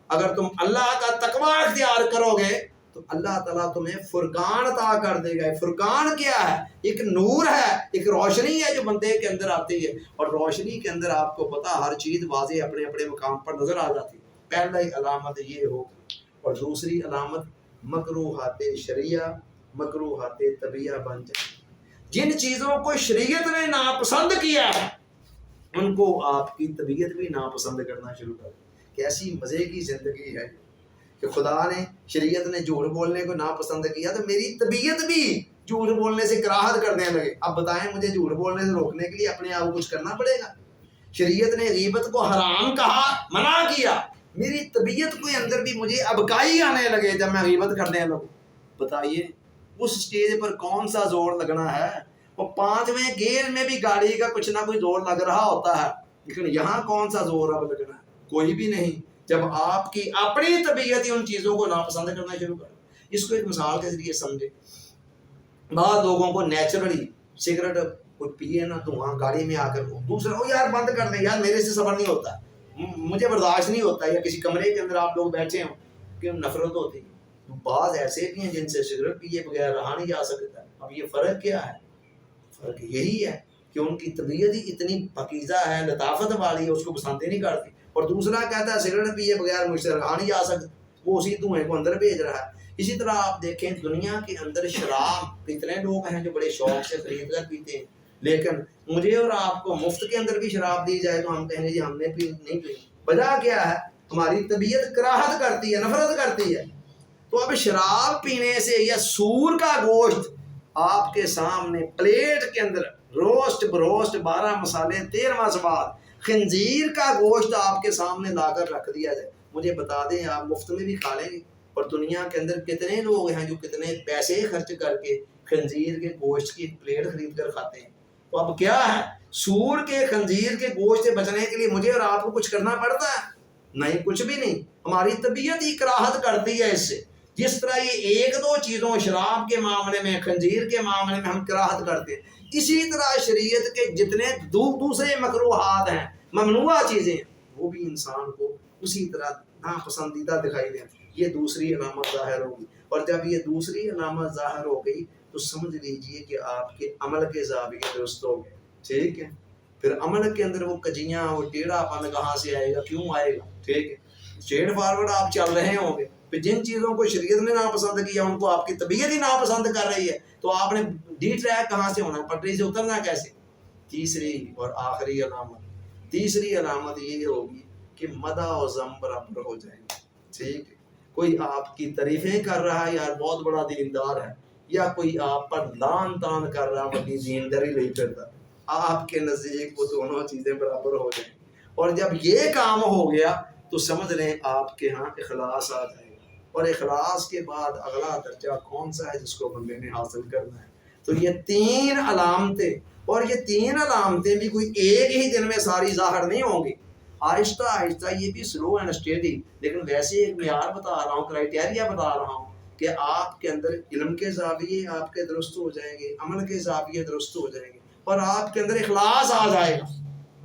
اگر تم اللہ کا تقوی اختیار کرو گے تو اللہ تعالیٰ تمہیں فرقان عطا کر دے گا۔ فرقان کیا ہے؟ ایک نور ہے، ایک روشنی ہے جو بندے کے اندر آتی ہے، اور روشنی کے اندر آپ کو پتا ہر چیز واضح اپنے اپنے مقام پر نظر آ جاتی ہے۔ پہلا ہی علامت یہ ہوگی، اور دوسری علامت مکروہات شریعہ مکروہات طبیعہ بن جائے۔ جن چیزوں کو شریعت نے ناپسند کیا ہے ان کو آپ کی طبیعت بھی ناپسند کرنا شروع کر دے۔ کیسی مزے کی زندگی ہے، کہ خدا نے شریعت نے جھوٹ بولنے کو ناپسند کیا تو میری طبیعت بھی جھوٹ بولنے سے کراہت کرنے لگے. اب بتائیں مجھے جھوٹ بولنے سے روکنے کے لیے اپنے آپ کو کچھ کرنا پڑے گا. شریعت نے غیبت کو حرام کہا, منع کیا, میری طبیعت کے اندر بھی مجھے ابکائی آنے لگے جب میں غیبت کرنے لگوں. بتائیے اس سٹیج پر کون سا زور لگنا ہے؟ اور 5ویں گیئر میں بھی گاڑی کا کچھ نہ کچھ زور لگ رہا ہوتا ہے, لیکن یہاں کون سا زور اب لگنا ہے؟ کوئی بھی نہیں. جب آپ کی اپنی طبیعت ہی ان چیزوں کو ناپسند کرنا شروع کر. اس کو ایک مثال کے ذریعے سمجھے. بعض لوگوں کو نیچرلی سگریٹ کوئی پیے نا دھواں گاڑی میں آ کر دوسرا او یار بند کر دیں یار میرے سے صبر نہیں ہوتا, مجھے برداشت نہیں ہوتا, یا کسی کمرے کے اندر آپ لوگ بیٹھے ہوں کہ نفرت ہوتی ہے. بعض ایسے بھی ہیں جن سے سگریٹ پیے بغیر رہا نہیں جا سکتا. اب یہ فرق کیا ہے؟ فرق یہی ہے کہ ان کی طبیعت ہی اتنی پاکیزہ ہے, لطافت والی ہے, اس کو پسند ہی نہیں کرتی. اور دوسرا کہتا ہے سگریٹ پیے بغیر مجھ سے رہا نہیں جا سکتا, وہ اسی دھوئیں کو اندر بھیج رہا ہے. اسی طرح آپ دیکھیں دنیا کے اندر شراب کتنے لوگ ہیں جو بڑے شوق سے خرید کر پیتے ہیں, لیکن مجھے اور آپ کو مفت کے اندر بھی شراب دی جائے تو ہم کہیں گے جی ہم نے نہیں پی. وجہ کیا ہے؟ ہماری طبیعت کراہت کرتی ہے, نفرت کرتی ہے. تو اب شراب پینے سے یا سور کا گوشت آپ کے سامنے پلیٹ کے اندر روسٹ بروسٹ 12 مسالے 13واں سواد خنزیر کا گوشت آپ کے سامنے لا کر رکھ دیا جائے, مجھے بتا دیں آپ مفت میں بھی کھا لیں گے. اور دنیا کے اندر کتنے لوگ ہیں جو کتنے پیسے خرچ کر کے خنزیر کے گوشت کی پلیٹ خرید کر کھاتے ہیں. تو اب کیا ہے, سور کے خنزیر کے گوشت سے بچنے کے لیے مجھے اور آپ کو کچھ کرنا پڑتا ہے؟ نہیں, کچھ بھی نہیں. ہماری طبیعت ہی کراہت کرتی ہے اس سے. جس طرح یہ 1-2 چیزوں شراب کے معاملے میں خنزیر کے معاملے میں ہم کراہت کرتے ہیں, اسی طرح شریعت کے جتنے دوسرے مکروہات ہیں, ممنوع چیزیں ہیں, وہ بھی انسان کو اسی طرح ناپسندیدہ دکھائی دیں. یہ دوسری علامت ظاہر ہوگی, اور جب یہ دوسری علامت ظاہر ہو گئی تو سمجھ لیجئے کہ آپ کے عمل کے زاویے درست ہو گئے. ٹھیک ہے, پھر عمل کے اندر وہ کجیاں وہ ٹیڑھا پن کہاں سے آئے گا, کیوں آئے گا؟ ٹھیک ہے, اسٹریٹ فارورڈ آپ چل رہے ہوں گے, پھر جن چیزوں کو شریعت نے ناپسند کیا ان کو آپ کی طبیعت ہی ناپسند کر رہی ہے, تو آپ نے ڈی ٹریک کہاں سے ہونا, پٹری سے اترنا کیسے؟ تیسری اور آخری علامت یہ ہوگی کہ مدح و ذم برابر ہو جائیں گے. ٹھیک ہے, کوئی آپ کی تعریفیں کر رہا ہے یار بہت بڑا دیندار ہے, یا کوئی آپ پر لان تان کر رہا بڑی دینداری نہیں کرتا, آپ کے نزدیک وہ دونوں چیزیں برابر ہو جائیں. اور جب یہ کام ہو گیا تو سمجھ لیں آپ کے ہاں اخلاص آ جائے گا. اور اخلاص کے بعد اگلا درجہ کون سا ہے جس کو بندے نے حاصل کرنا ہے؟ تو یہ 3 علامتیں, اور یہ 3 علامتیں بھی کوئی ایک ہی دن میں ساری ظاہر نہیں ہوں گی, آہستہ آہستہ, یہ بھی سلو اینڈ اسٹیڈی. لیکن ویسے ایک معیار بتا رہا ہوں, کرائٹیریا بتا رہا ہوں کہ آپ کے اندر علم کے زاویے آپ کے درست ہو جائیں گے, عمل کے زاویے درست ہو جائیں گے, اور آپ کے اندر اخلاص آ جائے گا.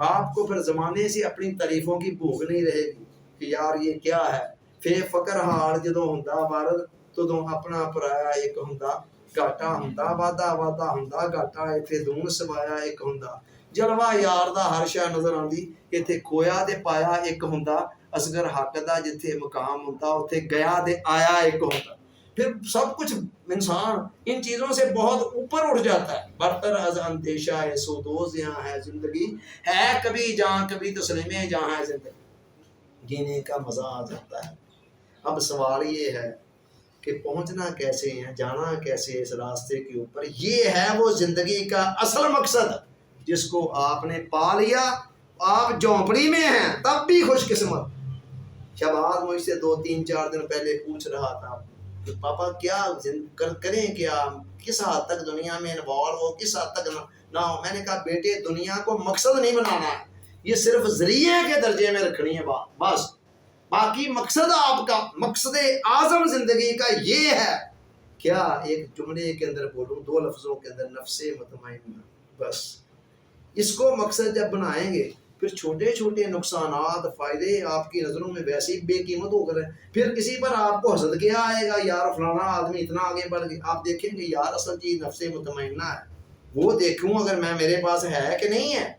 آپ کو پھر زمانے سے اپنی تعریفوں کی بھوک نہیں رہے گی کہ یار یہ کیا ہے. فے فقر ہار جدوں ہوندا بارد تدوں اپنا پرایا ایک ہوندا, گاٹا ہوندا وادا وادا ہوندا گاٹا, ایتھے دون سوایا ایک ہوندا, جلوہ یار دا ہر شے نظر آندی, ایتھے کھویا تے پایا ایک ہوندا, اصغر حق دا جتھے مقام ہوندا اوتھے گیا تے آیا ایک ہوندا. پھر سب کچھ انسان ان چیزوں سے بہت اوپر اٹھ جاتا ہے. برتر از اندیشہ ہے سودوز یہاں ہے زندگی, ہے کبھی جہاں کبھی تسلیم جہاں ہے زندگی, جینے کا مزہ آ جاتا ہے. اب سوال یہ ہے کہ پہنچنا کیسے ہے, جانا کیسے اس راستے کے اوپر. یہ ہے وہ زندگی کا اصل مقصد جس کو آپ نے پا لیا. آپ جھونپڑی میں ہیں تب بھی خوش قسمت. شہباز مجھ سے 2-3-4 دن پہلے پوچھ رہا تھا کہ پاپا کیا کریں, کیا کس حد تک دنیا میں انوالو ہو, کس حد تک نہ ہو. میں نے کہا بیٹے دنیا کو مقصد نہیں بنانا ہے, یہ صرف ذریعے کے درجے میں رکھنی ہے بات بس. باقی مقصد آپ کا, مقصد اعظم زندگی کا یہ ہے. کیا ایک جملے کے اندر بولوں, 2 لفظوں کے اندر, نفس مطمئنہ. بس اس کو مقصد جب بنائیں گے پھر چھوٹے چھوٹے نقصانات فائدے آپ کی نظروں میں ویسے ہی بے قیمت ہو کر ہیں. پھر کسی پر آپ کو حسد کیا آئے گا, یار فلانا آدمی اتنا آگے بڑھ گیا. آپ دیکھیں گے یار اصل چیز نفس مطمئنہ ہے, وہ دیکھوں اگر میں میرے پاس ہے کہ نہیں ہے,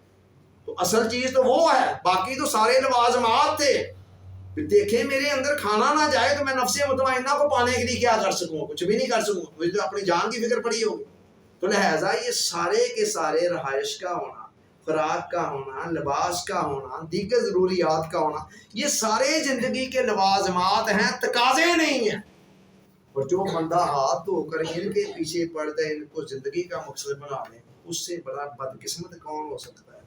تو اصل چیز تو وہ ہے. باقی تو سارے لوازمات تھے. دیکھیں میرے اندر کھانا نہ جائے تو میں نفس مطمئنہ کو پانے کے لیے کیا کر سکوں؟ کچھ بھی نہیں کر سکوں. مجھے تو اپنی جان کی فکر پڑی ہوگی. تو لہٰذا یہ سارے کے سارے رہائش کا ہونا, خوراک کا ہونا، لباس کا ہونا، دیگر ضروریات کا ہونا، یہ سارے زندگی کے لوازمات ہیں، تقاضے نہیں ہیں۔ اور جو بندہ ہاتھ دھو کر ان کے پیچھے پڑ جائے، ان کو زندگی کا مقصد بنا لے، اس سے بڑا بدقسمت کون ہو سکتا ہے؟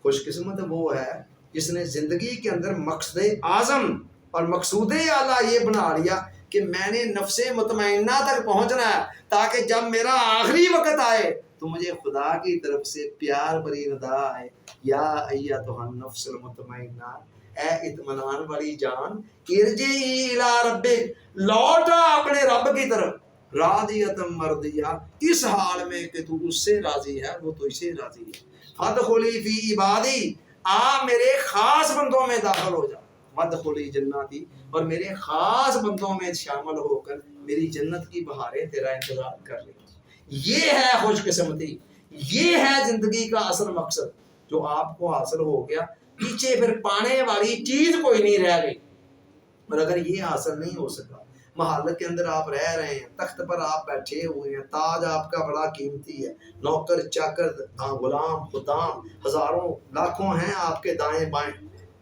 خوش قسمت وہ ہے جس نے زندگی کے اندر مقصد اعظم اور مقصود اعلیٰ یہ بنا لیا کہ میں نے نفس مطمئنہ تک پہنچنا ہے، تاکہ جب میرا آخری وقت آئے تو مجھے خدا کی طرف سے پیار بھری ندا آئے، یا ایتھا النفس المطمئنہ، اے اطمینان والی جان، ارجعی الی ربک، لوٹا اپنے رب کی طرف، راضیۃ مرضیہ، اس حال میں کہ تو اس سے راضی ہے، وہ تو اسے راضی ہے۔ فادخلی فی عبادی، آپ میرے خاص بندوں میں داخل ہو جا، وادخلی جنتی، اور میرے خاص بندوں میں شامل ہو کر میری جنت کی بہاریں تیرا انتظار کر رہی ہیں۔ یہ ہے خوش قسمتی، یہ ہے زندگی کا اصل مقصد جو آپ کو حاصل ہو گیا، پیچھے پھر پانے والی چیز کوئی نہیں رہ گئی۔ اور اگر یہ حاصل نہیں ہو سکا، محل کے اندر آپ رہ رہے ہیں، تخت پر آپ بیٹھے ہوئے ہیں، تاج آپ کا بڑا قیمتی ہے، نوکر چاکر غلام خدام ہزاروں لاکھوں ہیں آپ کے دائیں بائیں،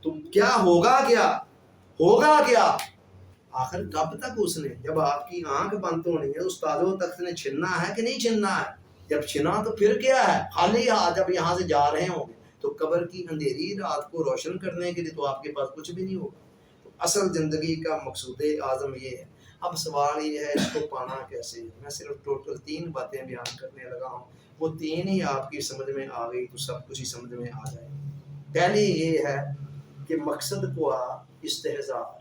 تو کیا ہوگا؟ کیا ہوگا؟ کیا آخر کب تک اس نے، جب آپ کی آنکھ بند ہونی ہے، اس تاج و تخت نے چھننا ہے کہ نہیں چھننا ہے؟ جب چھنا تو پھر کیا ہے؟ خالی ہاتھ جب یہاں سے جا رہے ہوں گے تو قبر کی اندھیری رات کو روشن کرنے کے لیے تو آپ کے پاس کچھ بھی نہیں ہوگا۔ تو اصل زندگی کا مقصود اعظم یہ ہے۔ اب سوال یہ ہے اس کو پانا کیسے ہے؟ میں صرف ٹوٹل 3 باتیں بیان کرنے لگا ہوں، وہ 3 ہی آپ کی سمجھ میں آ گئی تو سب کچھ ہی سمجھ میں آ جائے۔ پہلی یہ ہے کہ مقصد کو استحضار،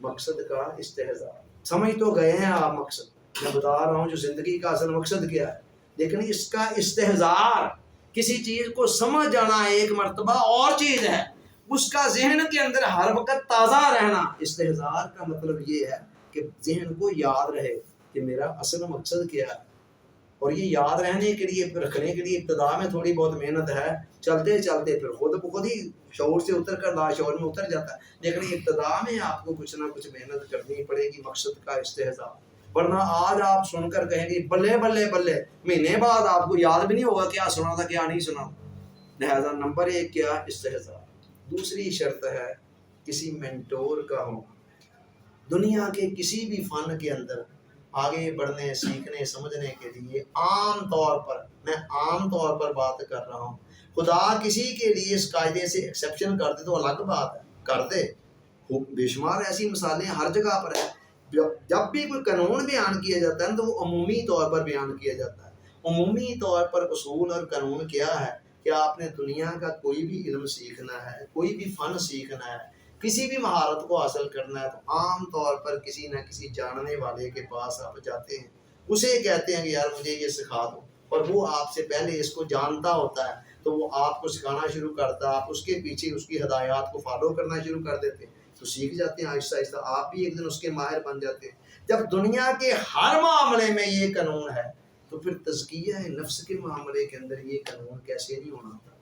مقصد کا استحضار۔ سمجھ تو گئے ہیں آپ مقصد، میں بتا رہا ہوں جو زندگی کا اصل مقصد کیا ہے، لیکن اس کا استحضار، کسی چیز کو سمجھ جانا ایک مرتبہ اور چیز ہے، اس کا ذہن کے اندر ہر وقت تازہ رہنا۔ استحضار کا مطلب یہ ہے کہ ذہن کو یاد رہے کہ میرا اصل مقصد کیا ہے، اور یہ یاد رہنے کے لیے، رکھنے کے لیے ابتدا میں تھوڑی بہت محنت ہے، چلتے چلتے پھر خود بخود ہی شعور سے اتر کر لاشعور میں اتر جاتا ہے، لیکن ابتدا میں آپ کو کچھ نہ کچھ محنت کرنی پڑے گی مقصد کا استحضار، ورنہ آج آپ سن کر کہیں گے بلے بلے بلے، مہینے بعد آپ کو یاد بھی نہیں ہوگا کیا سنا تھا کیا نہیں سنا۔ لہذا نمبر 1 کیا؟ استحضار۔ دوسری شرط ہے کسی مینٹور کا ہونا۔ دنیا کے کسی بھی فن کے اندر آگے بڑھنے، سیکھنے، سمجھنے کے لیے عام طور پر، میں عام طور پر بات کر رہا ہوں، خدا کسی کے لیے اس قاعدے سے ایکسیپشن کر دے تو الگ بات ہے، کر دے، بے شمار ایسی مثالیں ہر جگہ پر ہے۔ جب بھی کوئی قانون بیان کیا جاتا ہے تو وہ عمومی طور پر بیان کیا جاتا ہے۔ عمومی طور پر اصول اور قانون کیا ہے کہ آپ نے دنیا کا کوئی بھی علم سیکھنا ہے، کوئی بھی فن سیکھنا ہے، کسی بھی مہارت کو حاصل کرنا ہے تو عام طور پر کسی نہ کسی جاننے والے کے پاس آپ جاتے ہیں، اسے کہتے ہیں کہ یار مجھے یہ سکھا دو، اور وہ آپ سے پہلے اس کو جانتا ہوتا ہے تو وہ آپ کو سکھانا شروع کرتا ہے، آپ اس کے پیچھے اس کی ہدایات کو فالو کرنا شروع کر دیتے ہیں تو سیکھ جاتے ہیں آہستہ آہستہ، آپ بھی ایک دن اس کے ماہر بن جاتے ہیں۔ جب دنیا کے ہر معاملے میں یہ قانون ہے تو پھر تزکیہ نفس کے معاملے کے اندر یہ قانون کیسے نہیں ہونا تھا؟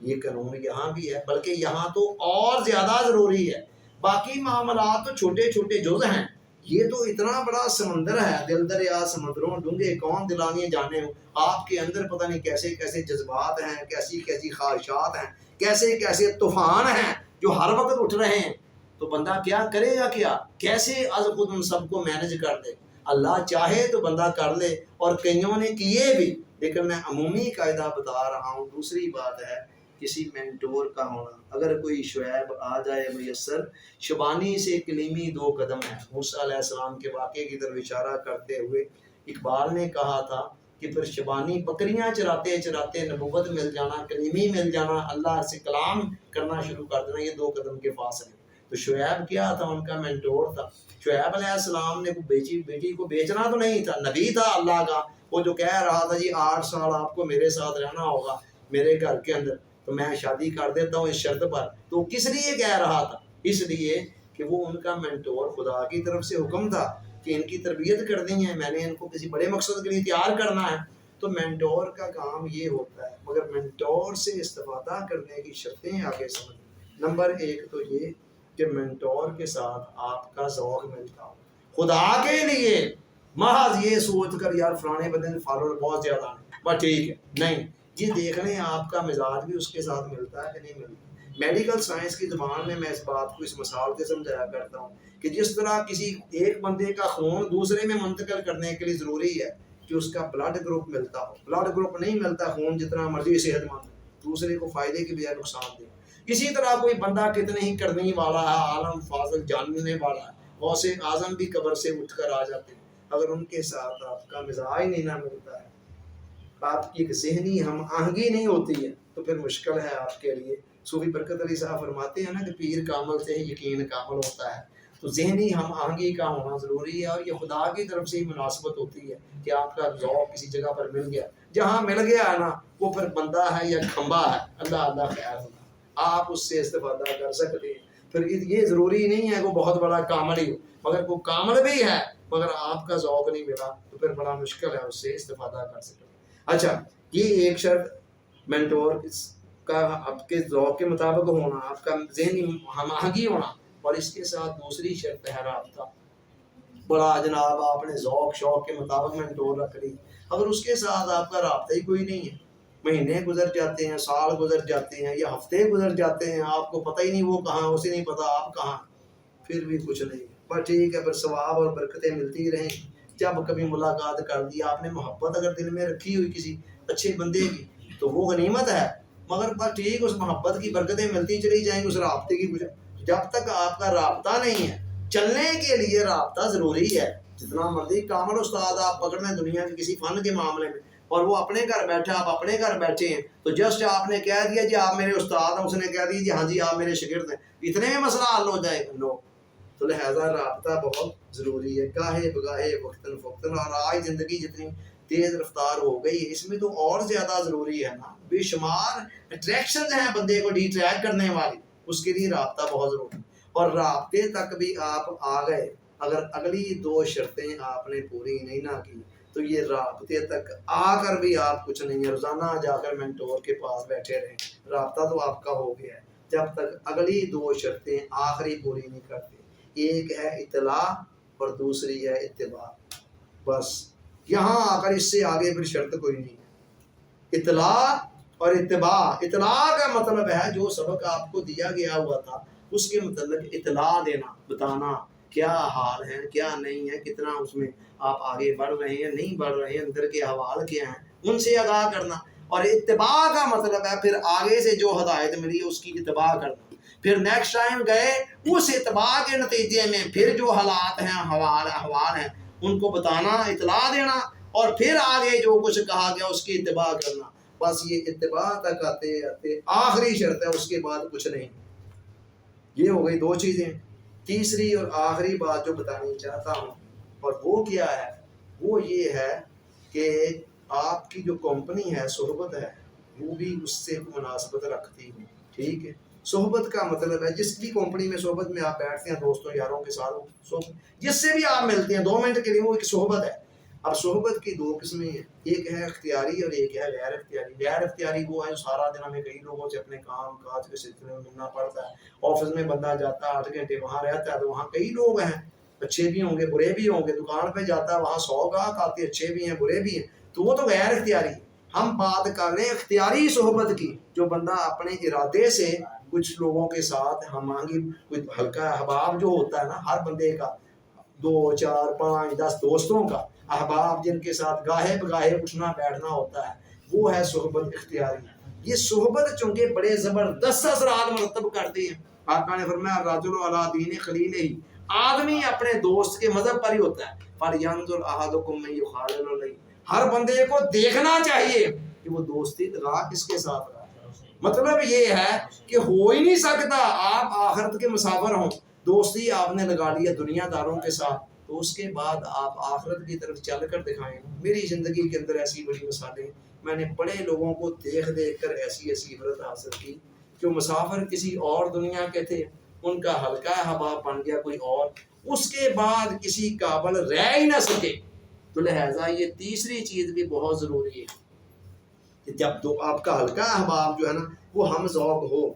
یہ قانون یہاں بھی ہے، بلکہ یہاں تو اور زیادہ ضروری ہے۔ باقی معاملات تو چھوٹے چھوٹے جز ہیں، یہ تو اتنا بڑا سمندر ہے، دل دریا سمندروں ڈونگے کون دلانیے جانے ہو۔ آپ کے اندر پتہ نہیں کیسے کیسے جذبات ہیں، کیسی کیسی خواہشات ہیں، کیسے کیسے طوفان ہیں جو ہر وقت اٹھ رہے ہیں، تو بندہ کیا کرے گا؟ کیا کیسے از خود ان سب کو مینج کر دے؟ اللہ چاہے تو بندہ کر لے، اور کئیوں نے کیے بھی، لیکن میں عمومی قاعدہ بتا رہا ہوں۔ دوسری بات ہے کسی مینٹور کا ہونا۔ اگر کوئی شعیب آ جائے میسر، شبانی سے کلیمی 2 قدم ہے۔ موسیٰ علیہ السلام کے واقعے کی طرف اشارہ کرتے ہوئے اقبال نے کہا تھا کہ پھر شبانی بکریاں چراتے چراتے نبوت مل جانا، کلیمی مل جانا، اللہ سے کلام کرنا شروع کر دینا، یہ 2 قدم کے فاصلے۔ تو شعیب کیا تھا؟ ان کا مینٹور تھا۔ شعیب علیہ السلام نے بیٹی کو بیچنا تو نہیں تھا، نبی تھا اللہ کا، وہ جو کہہ رہا تھا جی 8 سال آپ کو میرے ساتھ رہنا ہوگا میرے گھر کے اندر، تو میں شادی کر دیتا ہوں اس شرط پر۔ تو کس لیے کہہ رہا تھا؟ اس لیے کہ وہ ان کا مینٹور، خدا کی طرف سے حکم تھا کہ ان کی تربیت کرنی ہے، میں نے ان کو کسی بڑے مقصد کے لیے تیار کرنا ہے۔ تو مینٹور کا کام یہ ہوتا ہے، مگر مینٹور سے استفادہ کرنے کی شرطیں آگے سمجھ۔ نمبر 1 تو یہ کہ مینٹور کے ساتھ آپ کا ذوق ملتا ہو، خدا کے لیے محض یہ سوچ کر یار فلانے بندے نے فالوور بہت زیادہ ہیں بس ٹھیک ہے، نہیں، یہ دیکھ لیں آپ کا مزاج بھی اس کے ساتھ ملتا ہے کہ نہیں ملتا. میڈیکل سائنس کی زبان میں اس بات کو اس مثال سے سمجھایا کرتا ہوں کہ جس طرح کسی ایک بندے کا خون دوسرے میں منتقل کرنے کے لیے ضروری ہے کہ اس کا بلڈ گروپ ملتا ہو. بلڈ گروپ نہیں ملتا، خون جتنا مرضی صحت مند دوسرے کو فائدے کی بجائے نقصان دے. اسی طرح کوئی بندہ کتنے ہی کرنے والا ہے، عالم فاضل جاننے والا ہے، غوث اعظم بھی قبر سے اٹھ کر آ جاتے ہیں، اگر ان کے ساتھ آپ کا مزاج نہیں نہ ملتا ہے، آپ کی ایک ذہنی ہم آہنگی نہیں ہوتی ہے، تو پھر مشکل ہے آپ کے لیے. صوفی برکت علی صاحب فرماتے ہیں نا کہ پیر کامل سے ہی یقین کامل ہوتا ہے. تو ذہنی ہم آہنگی کا ہونا ضروری ہے، اور یہ خدا کی طرف سے ہی مناسبت ہوتی ہے کہ آپ کا ذوق کسی جگہ پر مل گیا. جہاں مل گیا نا وہ پھر بندہ ہے یا کھمبا ہے، اللہ خیر ہوگا، آپ اس سے استفادہ کر سکتے ہیں. پھر یہ ضروری نہیں ہے کہ وہ بہت بڑا کامل ہی ہو، مگر وہ کامل بھی ہے مگر آپ کا ذوق نہیں ملا تو پھر بڑا مشکل ہے اس سے استفادہ کر سکتے. اچھا، یہ ایک شرط مینٹور کا آپ کے ذوق کے مطابق ہونا، آپ کا ذہنی ہم آہنگی ہونا، اور اس کے ساتھ دوسری شرط ہے رابطہ. بڑا جناب آپ نے ذوق شوق کے مطابق مینٹور رکھ لی، اگر اس کے ساتھ آپ کا رابطہ ہی کوئی نہیں ہے، مہینے گزر جاتے ہیں، سال گزر جاتے ہیں یا ہفتے گزر جاتے ہیں، آپ کو پتہ ہی نہیں وہ کہاں، اسے نہیں پتہ آپ کہاں، پھر بھی کچھ نہیں. پر ٹھیک ہے، پھر ثواب اور برکتیں ملتی رہیں. جب کبھی ملاقات کر دی آپ نے، محبت اگر دل میں رکھی ہوئی کسی اچھے بندے کی تو وہ غنیمت ہے، مگر بس ٹھیک اس محبت کی برکتیں ملتی چلی جائیں گی، اس رابطے کی کچھ. جب تک آپ کا رابطہ نہیں ہے، چلنے کے لیے رابطہ ضروری ہے. جتنا مرضی کامل استاد آپ پکڑ لیں دنیا کے کسی فن کے معاملے میں، اور وہ اپنے گھر بیٹھا، آپ اپنے گھر بیٹھے ہیں، تو جسٹ آپ نے کہہ دیا جی آپ میرے استاد ہیں، اس نے کہہ دیا جی ہاں جی آپ میرے شاگرد ہیں، اتنے میں مسئلہ حل ہو جائے گا؟ نو. تو لہٰذا رابطہ بہت ضروری ہے، گاہے بگاہے وقتاً فوقتاً. اور آج زندگی جتنی تیز رفتار ہو گئی ہے، اس میں تو اور زیادہ ضروری ہے نا. بے شمار اٹریکشن ہیں بندے کو ڈی ٹریک کرنے والی، اس کے لیے رابطہ بہت ضروری ہے. اور رابطے تک بھی آپ آ گئے، اگر اگلی دو شرطیں آپ نے پوری نہیں نہ کی تو یہ رابطے تک آ کر بھی آپ کچھ نہیں ہے. روزانہ جا کر مینٹور کے پاس بیٹھے رہیں، رابطہ تو آپ کا ہو گیا ہے جب تک اگلی دو شرطیں آخری پوری نہیں کرتے. ایک ہے اطلاع اور دوسری ہے اتباع. بس یہاں آ کر اس سے آگے پھر شرط کوئی نہیں ہے. اطلاع اور اتباع. اطلاع کا مطلب ہے جو سبق آپ کو دیا گیا ہوا تھا اس کے متعلق اطلاع دینا، بتانا کیا حال ہے، کیا نہیں ہے، کتنا اس میں آپ آگے بڑھ رہے ہیں، نہیں بڑھ رہے ہیں، اندر کے حوال کیا ہیں، ان سے آگاہ کرنا. اور اتباع کا مطلب ہے پھر آگے سے جو ہدایت ملی اس کی اتباع کرنا. پھر نیکسٹ ٹائم گئے اس اتباع کے نتیجے میں پھر جو حالات ہیں، احوال ہیں، ان کو بتانا، اطلاع دینا، اور پھر آگے جو کچھ کہا گیا اس کی اتباع کرنا. بس یہ اتباع تک آتے آتے آخری شرط ہے، اس کے بعد کچھ نہیں. یہ ہو گئی دو چیزیں. تیسری اور آخری بات جو بتانی چاہتا ہوں اور وہ کیا ہے، وہ یہ ہے کہ آپ کی جو کمپنی ہے، صحبت ہے، وہ بھی اس سے مناسبت رکھتی ہے. ٹھیک ہے، صحبت کا مطلب ہے جس بھی کمپنی میں صحبت میں آپ بیٹھتے ہیں دوستوں یاروں کے ساتھ، جس سے بھی آپ ملتے ہیں 2 منٹ کے لیے، وہ ایک صحبت ہے. اب صحبت کی 2 قسمیں ہیں، ایک ہے اختیاری اور ایک ہے غیر اختیاری. غیر اختیاری وہ ہے جو سارا دن ہمیں کئی لوگوں سے اپنے کام کاج کے سلسلے میں ملنا پڑتا ہے. آفس میں بندہ جاتا ہے 8 گھنٹے وہاں رہتا ہے، تو وہاں کئی لوگ ہیں، اچھے بھی ہوں گے برے بھی ہوں گے. دکان پہ جاتا ہے وہاں 100 گاہک آتے ہیں، اچھے بھی ہیں برے بھی ہیں، تو وہ تو غیر اختیاری ہے. ہم بات کر رہے ہیں اختیاری صحبت کی، جو بندہ اپنے ارادے سے کچھ لوگوں کے ساتھ ہم آہنگی، کوئی ہلکا احباب جو ہوتا ہے نا ہر بندے کا، 2 4 5 10 دوستوں کا احباب جن کے ساتھ گاہے بگاہے اٹھنا بیٹھنا ہوتا ہے، وہ ہے صحبت اختیاری. یہ صحبت چونکہ بڑے زبردست اثرات مرتب کرتی ہیں. آقا نے فرمایا الرجل علی دین خلیلہ، آدمی اپنے دوست کے مذہب پر ہی ہوتا ہے. فَلْيَنظُرْ أَحَدُكُم مَّن يُخَالِلُ إِلَيْهِ، ہر بندے کو دیکھنا چاہیے کہ وہ دوستی لگا کس کے ساتھ رہا. مطلب یہ ہے کہ ہو ہی نہیں سکتا آپ آخرت کے مسافر ہوں، دوستی آپ نے لگا لی ہے دنیا داروں کے ساتھ، تو اس کے بعد آپ آخرت کی طرف چل کر دکھائیں. میری زندگی کے اندر ایسی بڑی مثالیں، میں نے بڑے لوگوں کو دیکھ دیکھ کر ایسی عبرت حاصل کی. جو مسافر کسی اور دنیا کے تھے، ان کا ہلکا حباب بن گیا کوئی اور، اس کے بعد کسی قابل رہ ہی نہ سکے. تو لہٰذا یہ تیسری چیز بھی بہت ضروری ہے کہ جب تو آپ کا ہلکا احباب جو ہے نا وہ ہم ذوق ہو،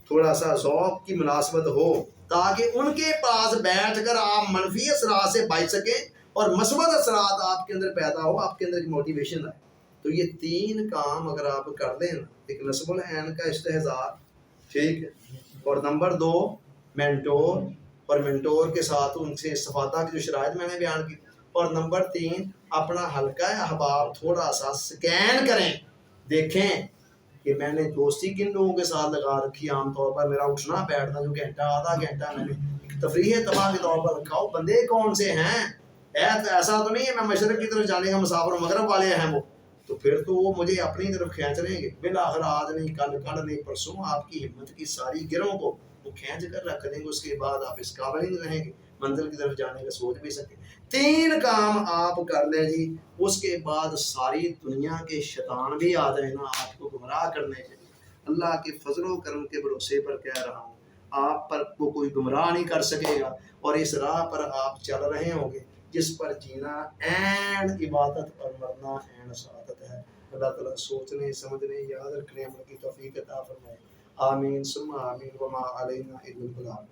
تھوڑا سا ذوق کی مناسبت ہو، تاکہ ان کے پاس بیٹھ کر آپ منفی اثرات سے بچ سکیں اور مثبت اثرات آپ کے اندر پیدا ہو، آپ کے اندر ایک موٹیویشن آئے. تو یہ 3 کام اگر آپ کر لیں نا، ایک نصب العین کا استحضار، ٹھیک ہے، اور نمبر 2 مینٹور، اور مینٹور کے ساتھ ان سے استفادہ کی جو شرائط میں نے بیان کی، اور نمبر 3 اپنا حلقہ احباب تھوڑا سا سکین کریں، دیکھیں کہ میں نے دوستی کن لوگوں کے ساتھ لگا رکھی ہے۔ عام طور پر میرا اٹھنا بیٹھنا جو گھنٹہ آدھا گھنٹہ میں نے تفریح تباہ کے طور پر رکھا ہو، بندے کون سے ہیں؟ ایسا تو نہیں ہے میں مشرق کی طرف جانے کا مسافر ہوں، مغرب والے ہیں وہ، تو پھر تو وہ مجھے اپنی طرف کھینچ لیں گے، بالآخر آج نہیں کل، کل نہیں پرسوں آپ کی ہمت کی ساری گروں کو وہ کھینچ کر رکھ دیں گے، اس کے بعد آپ اس قابل ہی نہیں رہیں گے منزل کی طرف جانے کا سوچ بھی سکیں۔ 3 کام آپ کر لیں جی، اس کے بعد ساری دنیا کے شیطان بھی آ جائیں نا آپ کو گمراہ کرنے کے لیے، اللہ کے فضل و کرم کے بھروسے پر کہہ رہا ہوں، آپ پر کو کوئی گمراہ نہیں کر سکے گا، اور اس راہ پر آپ چل رہے ہوں گے جس پر جینا عین عبادت اور مرنا عین سعادت ہے۔ اللہ تعالیٰ سوچنے سمجھنے یاد رکھنے عمل کی توفیق عطا فرمائے، آمین ثم آمین، وما علینا الا البلاغ۔